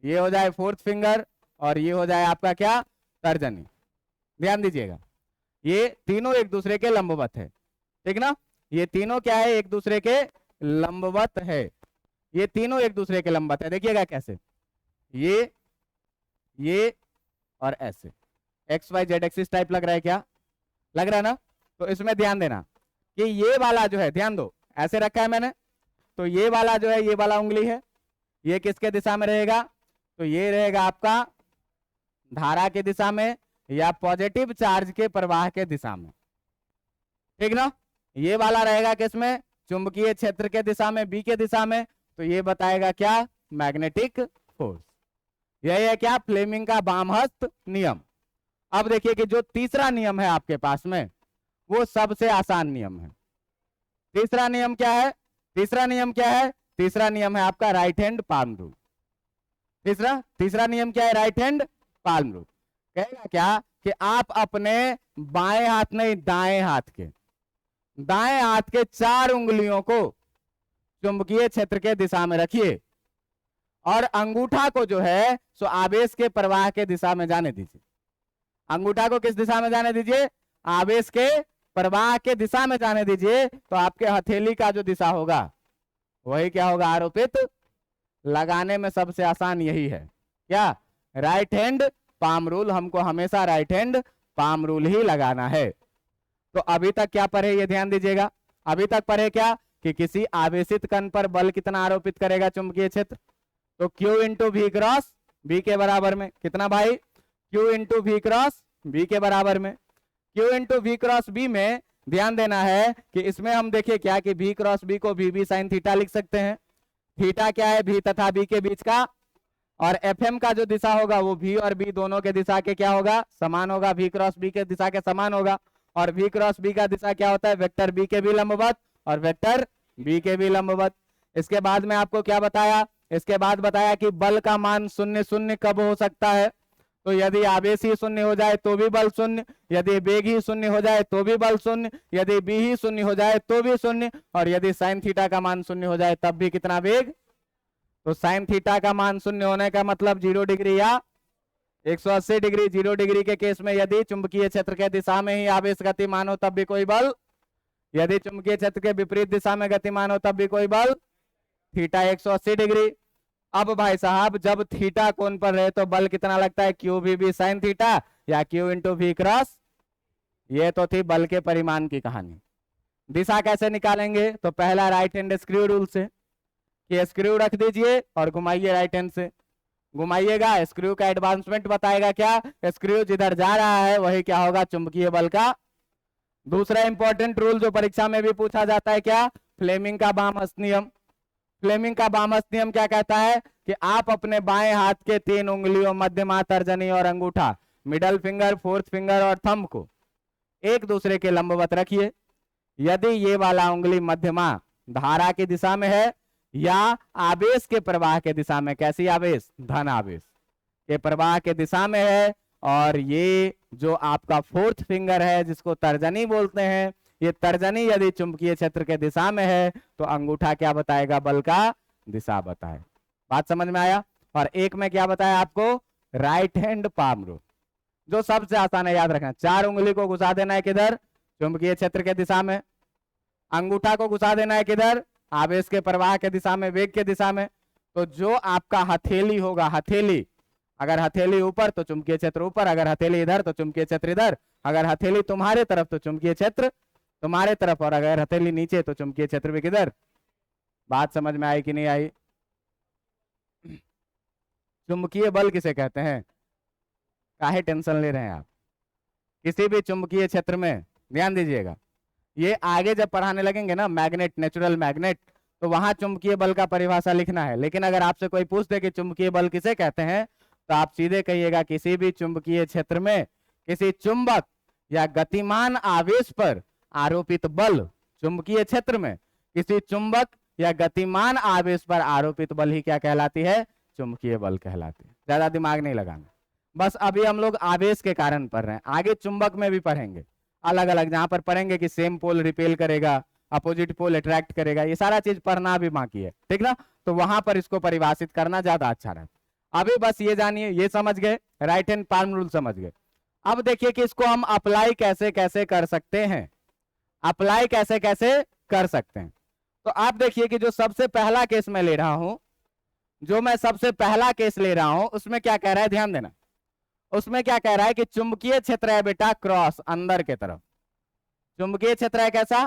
S1: ये हो जाए 4th फिंगर और ये हो जाए आपका क्या? तर्जनी। ध्यान दीजिएगा, ये तीनों एक दूसरे के लंबवत है, ठीक ना? ये तीनों क्या है? एक दूसरे के लंबवत है। ये तीनों एक दूसरे के लंबवत है। देखिएगा कैसे, ये और ऐसे X Y Z axis type लग रहा है क्या? लग रहा है ना? तो इसमें ध्यान देना कि ये वाला जो है, ध्यान दो, ऐसे रखा है मैंने, तो ये वाला जो है, ये वाला उंगली है, ये किसके दिशा में रहेगा? तो ये रहेगा आपका धारा की दिशा में या पॉजिटिव चार्ज के प्रवाह के दिशा में, ठीक ना? ये वाला रहेगा किसमें? चुंबकीय क्षेत्र के दिशा में, बी के दिशा में। तो ये बताएगा क्या? Magnetic force. यही है क्या? फ्लेमिंग का बामहस्त नियम। अब देखिए कि जो तीसरा नियम है आपके पास में, वो सबसे आसान नियम है। तीसरा नियम क्या है? तीसरा नियम क्या है? तीसरा नियम है आपका राइट हैंड पाल्म रूल। तीसरा नियम क्या है? Right hand palm rule. कहेगा क्या कि आप अपने बाएं हाथ नहीं, दाएं हाथ के 4 उंगलियों को चुंबकीय क्षेत्र के दिशा में रखिए और अंगूठा को जो है सो आवेश के प्रवाह के दिशा में जाने दीजिए। अंगूठा को किस दिशा में जाने दीजिए? आवेश के प्रवाह के दिशा में जाने दीजिए। तो आपके हथेली का जो दिशा होगा वही क्या होगा? आरोपित। लगाने में सबसे आसान यही है क्या? Right hand palm rule. हमको हमेशा राइट हैंड पाम रूल ही लगाना है। तो अभी तक क्या पढ़े? ये ध्यान दीजिएगा, अभी तक पढ़े क्या कि किसी आवेशित कण पर बल कितना आरोपित करेगा चुंबकीय क्षेत्र? तो Q into V cross B के बराबर में कितना भाई? Q into V cross B के बराबर में। Q into V cross B में ध्यान देना है कि इसमें हम देखिए क्या कि V क्रॉस बी को वी साइन थीटा लिख सकते हैं। थीटा क्या है? V तथा B के बीच का, और FM का जो दिशा होगा वो V और B दोनों के दिशा के क्या होगा? समान होगा। V क्रॉस B के दिशा के समान होगा। और V क्रॉस B का दिशा क्या होता है? वेक्टर B के भी लंबवत और वेक्टर B के भी लंबवत। इसके बाद में आपको क्या बताया? इसके बाद बताया कि बल का मान 0 0 कब हो सकता है? तो यदि आवेश ही 0 हो जाए तो भी बल 0, यदि वेग ही 0 हो जाए तो भी बल 0, यदि B ही 0 हो जाए तो भी 0, और यदि साइन थीटा का मान 0 हो जाए तब भी कितना वेग? तो साइन थीटा का मान 0 होने का मतलब 0 डिग्री या 180 डिग्री। 0 डिग्री के केस में यदि चुंबकीय क्षेत्र के दिशा में ही आवेश गतिमान हो तब भी कोई बल, यदि चुंबकीय क्षेत्र के विपरीत दिशा में गतिमान हो तब भी कोई बल। Theta 180 degree. अब भाई साहब जब थीटा कोण पर रहे तो बल कितना लगता है? क्यू वी साइन थीटा या क्यू इंटू वी क्रॉस। ये तो थी बल के परिमाण की कहानी। दिशा कैसे निकालेंगे? तो पहला राइट हैंड स्क्रू रूल से कि स्क्रू रख दीजिए और घुमाइए राइट हैंड से, घुमाइएगा। स्क्रू का एडवांसमेंट बताएगा क्या? स्क्रू जिधर जा रहा है वही क्या होगा? चुंबकीय बल का। दूसरा इंपॉर्टेंट रूल जो परीक्षा में भी पूछा जाता है क्या? फ्लेमिंग का बामहस्त नियम। फ्लेमिंग का बामहस्त नियम क्या कहता है कि आप अपने बाएं हाथ के 3 उंगलियों मध्यमा, तर्जनी और अंगूठा, मिडल फिंगर, 4th फिंगर और थंब को एक दूसरे के लंबवत रखिए। यदि ये वाला उंगली मध्यमा धारा की दिशा में है या आवेश के प्रवाह के दिशा में, कैसी आवेश? धन आवेश के प्रवाह के दिशा में है, और ये जो आपका 4th फिंगर है जिसको तर्जनी बोलते हैं, ये तर्जनी यदि चुंबकीय क्षेत्र के दिशा में है तो अंगूठा क्या बताएगा? बल का दिशा बताए। बात समझ में आया? और एक में क्या बताया आपको? राइट हैंड पाम रूल, जो सबसे आसान है, याद रखना। 4 उंगली को घुसा देना है किधर? चुंबकीय क्षेत्र के दिशा में। अंगूठा को घुसा देना है किधर, आवेश के प्रवाह के दिशा में, वेग के दिशा में। तो जो आपका हथेली होगा, हथेली, अगर हथेली ऊपर तो चुंबकीय क्षेत्र ऊपर, अगर हथेली इधर तो चुंबकीय क्षेत्र इधर, अगर हथेली तुम्हारे तरफ तो चुंबकीय क्षेत्र तुम्हारे तरफ, और अगर हथेली नीचे तो चुंबकीय क्षेत्र भी किधर। बात समझ में आई कि नहीं आई? चुंबकीय बल किसे कहते हैं? काहे टेंशन ले रहे हैं आप? किसी भी चुंबकीय क्षेत्र में ध्यान दीजिएगा, ये आगे जब पढ़ाने लगेंगे ना मैग्नेट, नेचुरल मैग्नेट, तो वहां चुंबकीय बल का परिभाषा लिखना है। लेकिन अगर आपसे कोई पूछ दे कि चुंबकीय बल किसे कहते हैं, तो आप सीधे कहिएगा किसी भी चुंबकीय क्षेत्र में किसी चुंबक या गतिमान आवेश पर आरोपित बल, चुंबकीय क्षेत्र में किसी चुंबक या गतिमान आवेश पर आरोपित बल ही क्या कहलाती है? चुंबकीय बल कहलाती है। ज्यादा दिमाग नहीं लगाना, बस अभी हम लोग आवेश के कारण पढ़ रहे हैं, आगे चुंबक में भी पढ़ेंगे अलग अलग, जहां पर पढ़ेंगे कि सेम पोल रिपेल करेगा, अपोजिट पोल अट्रैक्ट करेगा, ये सारा चीज पढ़ना भी बाकी है, ठीक ना? तो वहां पर इसको परिभाषित करना ज्यादा अच्छा रहता। अभी बस ये जानिए, ये समझ गए, राइट हैंड पाल्म रूल समझ गए। अब देखिए कि इसको हम अप्लाई कैसे कैसे कर सकते हैं, अप्लाई कैसे कैसे कर सकते हैं। तो आप देखिए कि जो सबसे पहला केस मैं ले रहा हूं, जो मैं सबसे पहला केस ले रहा हूं, उसमें क्या कह रहा है, ध्यान देना। उसमें क्या कह रहा है कि चुंबकीय क्षेत्र है बेटा क्रॉस, अंदर के तरफ। चुंबकीय क्षेत्र है कैसा?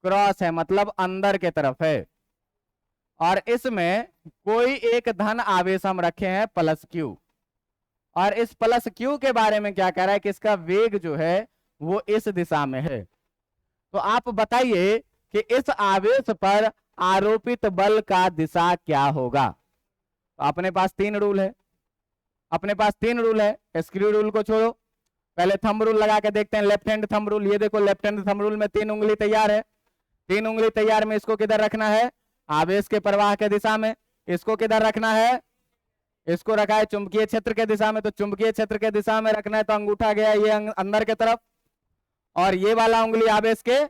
S1: क्रॉस है, मतलब अंदर के तरफ है। और इसमें कोई एक धन आवेश हम रखे हैं प्लस क्यू, और इस प्लस क्यू के बारे में क्या कह रहा है कि इसका वेग जो है वो इस दिशा में है। तो आप बताइए कि इस आवेश पर आरोपित बल का दिशा क्या होगा? तो अपने पास तीन रूल है, अपने पास तीन रूल है। स्क्रू रूल को छोड़ो, पहले थंब रूल लगा के देखते हैं, लेफ्ट हैंड थंब रूल। ये देखो लेफ्ट हैंड थंब रूल में तीन उंगली तैयार है, तीन उंगली तैयार में इसको किधर रखना है? आवेश के प्रवाह के दिशा में। इसको किधर रखना है? इसको रखा है चुंबकीय क्षेत्र के दिशा में, तो चुंबकीय क्षेत्र के दिशा में रखना है, तो अंगूठा गया ये अंदर के तरफ, और ये वाला उंगली आवेश के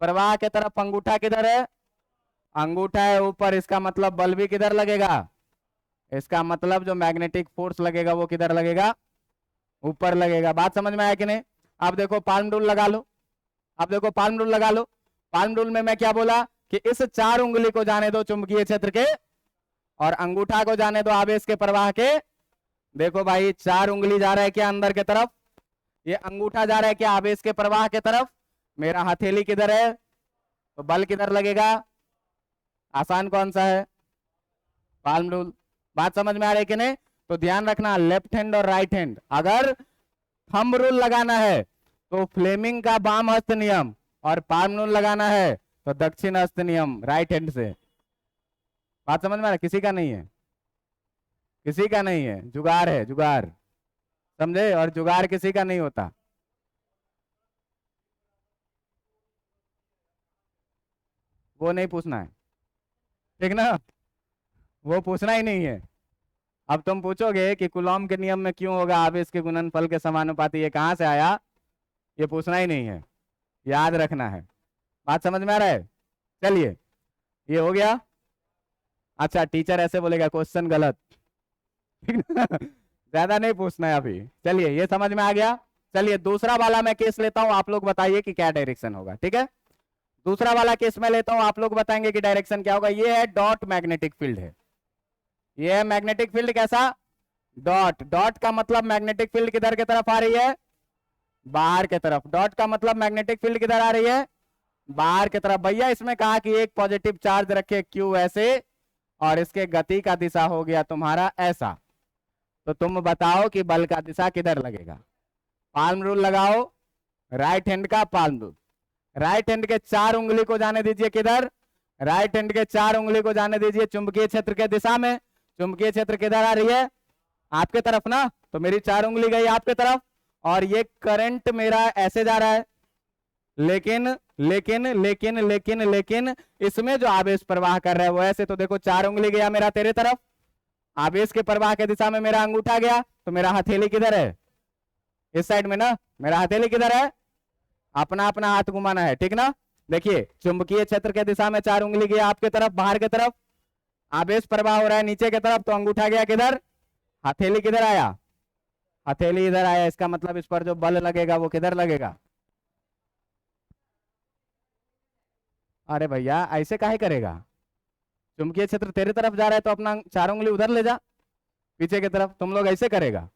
S1: प्रवाह के तरफ। अंगूठा किधर है? अंगूठा है ऊपर, इसका मतलब बल भी किधर लगेगा? इसका मतलब जो मैग्नेटिक फोर्स लगेगा वो किधर लगेगा? ऊपर लगेगा। बात समझ में आया कि नहीं? अब देखो पाल्म रूल लगा लो, अब देखो पाल्म रूल लगा लो। पाल्म रूल में मैं क्या बोला कि इस चार उंगली को जाने दो चुंबकीय क्षेत्र के, और अंगूठा को जाने दो आवेश के प्रवाह के। देखो भाई चार उंगली जा रहा है क्या अंदर के तरफ, ये अंगूठा जा रहा है क्या आवेश के प्रवाह के तरफ, मेरा हथेली किधर है, तो बल किधर लगेगा? आसान कौन सा है? Palm rule. बात समझ में आ रही है कि नहीं? तो ध्यान रखना लेफ्ट हैंड और राइट हैंड, अगर थंब रूल लगाना है तो फ्लेमिंग का बाम हस्त नियम, और पाल्म रूल लगाना है तो दक्षिण हस्त नियम राइट हैंड से। बात समझ में आ रहा है? किसी का नहीं है, किसी का नहीं है, जुगाड़ है, जुगाड़, समझे? और जुगाड़ किसी का नहीं होता। वो नहीं पूछना है, ठीक ना? वो पूछना ही नहीं है। अब तुम पूछोगे कि कूलॉम के नियम में क्यों होगा आवेश के गुणनफल के समानुपाती, ये कहां से आया? ये पूछना ही नहीं है, याद रखना है। बात समझ में आ रहा है? चलिए ये हो गया। अच्छा टीचर ऐसे बोलेगा क्वेश्चन गलत, ठीक ना? ज्यादा नहीं पूछना है अभी। चलिए ये समझ में आ गया। चलिए दूसरा वाला मैं केस लेता हूं, आप लोग बताइए कि क्या डायरेक्शन होगा, ठीक है? दूसरा वाला केस मैं लेता हूं, आप लोग बताएंगे कि डायरेक्शन क्या होगा। ये है डॉट मैग्नेटिक फील्ड है, ये है मैग्नेटिक फील्ड कैसा? डॉट। डॉट का मतलब मैग्नेटिक फील्ड किधर की तरफ आ रही है? बाहर की तरफ। डॉट का मतलब मैग्नेटिक फील्ड किधर आ रही है? बाहर की तरफ। भैया इसमें कहा कि एक पॉजिटिव चार्ज रखे क्यू ऐसे, और इसके गति का दिशा हो गया तुम्हारा ऐसा, तो तुम बताओ कि बल का दिशा किधर लगेगा? पाल्म रूल लगाओ, राइट हैंड का पाल्म रूल। राइट हैंड के चार उंगली को जाने दीजिए किधर? राइट हैंड के चार उंगली को जाने दीजिए चुंबकीय क्षेत्र के दिशा में। चुंबकीय क्षेत्र किधर आ रही है? आपके तरफ ना, तो मेरी चार उंगली गई आपके तरफ, और ये करंट मेरा ऐसे जा रहा है। लेकिन लेकिन लेकिन लेकिन लेकिन इसमें जो आवेश प्रवाह कर रहा है वो ऐसे, तो देखो चार उंगली गया मेरा तेरे तरफ, आवेश के प्रवाह के दिशा में मेरा अंगूठा गया, तो मेरा हथेली किधर है? इस साइड में ना, मेरा हथेली किधर है? अपना अपना हाथ घुमाना है, ठीक ना? देखिए चुंबकीय क्षेत्र के दिशा में चार उंगली गया आपके तरफ, बाहर की तरफ, आवेश प्रवाह हो रहा है नीचे की तरफ, तो अंगूठा गया किधर? हथेली किधर आया? हथेली इधर आया। इसका मतलब इस पर जो बल लगेगा वो किधर लगेगा? अरे भैया ऐसे काहे करेगा? चुंबकीय क्षेत्र तेरे तरफ जा रहा है तो अपना 4 उंगली उधर ले जा, पीछे की तरफ। तुम लोग ऐसे करेगा,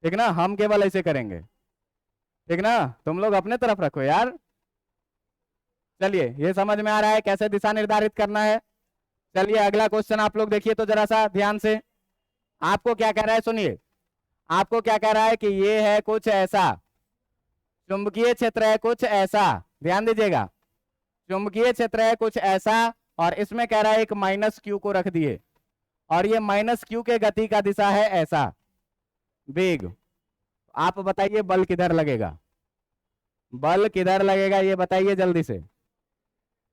S1: ठीक ना? हम केवल ऐसे करेंगे, ठीक ना? तुम लोग अपने तरफ रखो यार। चलिए, ये समझ में आ रहा है कैसे दिशा निर्धारित करना है। चलिए अगला क्वेश्चन आप लोग देखिए तो जरा सा ध्यान से। आपको क्या कह रहा है, सुनिए। आपको क्या कह रहा है कि ये है कुछ ऐसा, चुंबकीय क्षेत्र है कुछ ऐसा, ध्यान दीजिएगा। चुंबकीय क्षेत्र है कुछ ऐसा, और इसमें कह रहा है एक माइनस क्यू को रख दिए, और ये माइनस क्यू के गति का दिशा है ऐसा, वेग। आप बताइए बल किधर लगेगा? बल किधर लगेगा ये बताइए जल्दी से।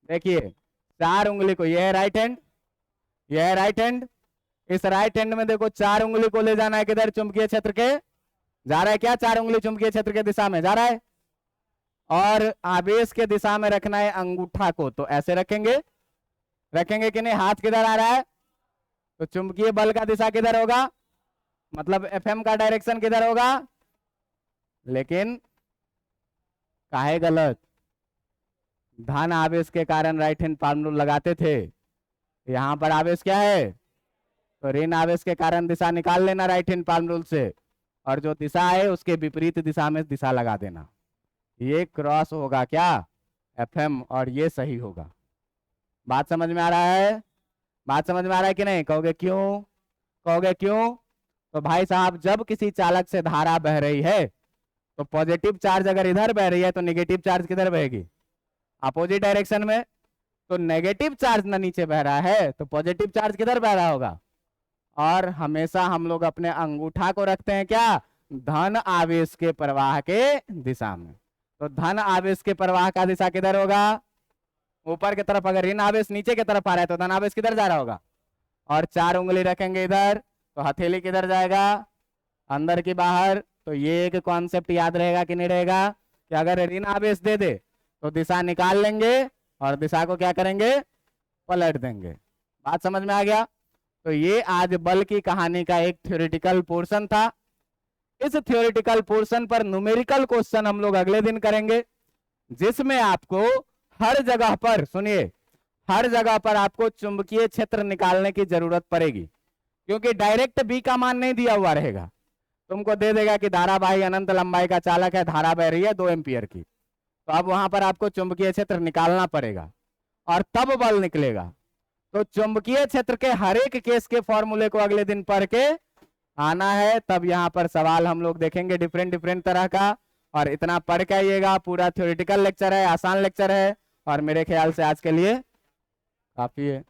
S1: देखिए 4 उंगली को, यह है राइट हैंड, यह है राइट हैंड। इस राइट हैंड में देखो 4 उंगली को ले जाना है किधर? चुंबकीय क्षेत्र के, जा रहा है क्या? 4 उंगली चुंबकीय क्षेत्र के दिशा में जा रहा है, और आवेश के दिशा में रखना है अंगूठा को। तो ऐसे रखेंगे, रखेंगे कि नहीं? हाथ किधर आ रहा है? तो चुंबकीय बल का दिशा किधर होगा? मतलब एफएम का डायरेक्शन किधर होगा? लेकिन काहे गलत? धन आवेश के कारण राइट हैंड पाल्म रूल लगाते थे। यहां पर आवेश क्या है? तो ऋण आवेश के कारण दिशा निकाल लेना राइट हैंड पाल्म रूल से, और जो दिशा है उसके विपरीत दिशा में दिशा लगा देना। ये क्रॉस होगा क्या? एफएम, और ये सही होगा। बात समझ में आ रहा है? बात समझ में आ रहा है कि नहीं? कहोगे क्यों? कहोगे क्यों? तो भाई साहब, जब किसी चालक से धारा बह रही है तो पॉजिटिव चार्ज अगर इधर बह रही है तो नेगेटिव चार्ज किधर बहेगी? अपोजिट डायरेक्शन में। तो नेगेटिव चार्ज ना नीचे बह रहा है तो पॉजिटिव चार्ज किधर बह रहा होगा? और हमेशा हम लोग अपने अंगूठा को रखते हैं क्या? धन आवेश के प्रवाह के दिशा में। तो धन आवेश के प्रवाह का दिशा किधर होगा? ऊपर की तरफ। अगर ऋण आवेश नीचे की तरफ आ रहा है तो धन आवेश किधर जा रहा होगा? और 4 उंगली रखेंगे इधर, तो हथेली किधर जाएगा? अंदर की बाहर। तो ये एक कॉन्सेप्ट याद रहेगा कि नहीं रहेगा? कि अगर ऋण आवेश दे दे तो दिशा निकाल लेंगे, और दिशा को क्या करेंगे? पलट देंगे। बात समझ में आ गया? तो ये आज बल की कहानी का एक थ्योरेटिकल पोर्शन था। इस थ्योरेटिकल पोर्शन पर न्यूमेरिकल क्वेश्चन हम लोग अगले दिन करेंगे, जिसमें आपको हर जगह पर, सुनिए, हर जगह पर आपको चुंबकीय क्षेत्र निकालने की जरूरत पड़ेगी, क्योंकि डायरेक्ट बी का मान नहीं दिया हुआ रहेगा। तुमको दे देगा कि धारावाही अनंत लंबाई का चालक है, धारा बह रही है 2 एम्पियर की, तो अब वहां पर आपको चुंबकीय क्षेत्र निकालना पड़ेगा, और तब बल निकलेगा। तो चुंबकीय क्षेत्र के हर एक केस के फॉर्मूले को अगले दिन पढ़ के आना है, तब यहाँ पर सवाल हम लोग देखेंगे डिफरेंट डिफरेंट तरह का। और इतना पढ़ के आइएगा, पूरा थ्योरेटिकल लेक्चर है, आसान लेक्चर है, और मेरे ख्याल से आज के लिए काफी है।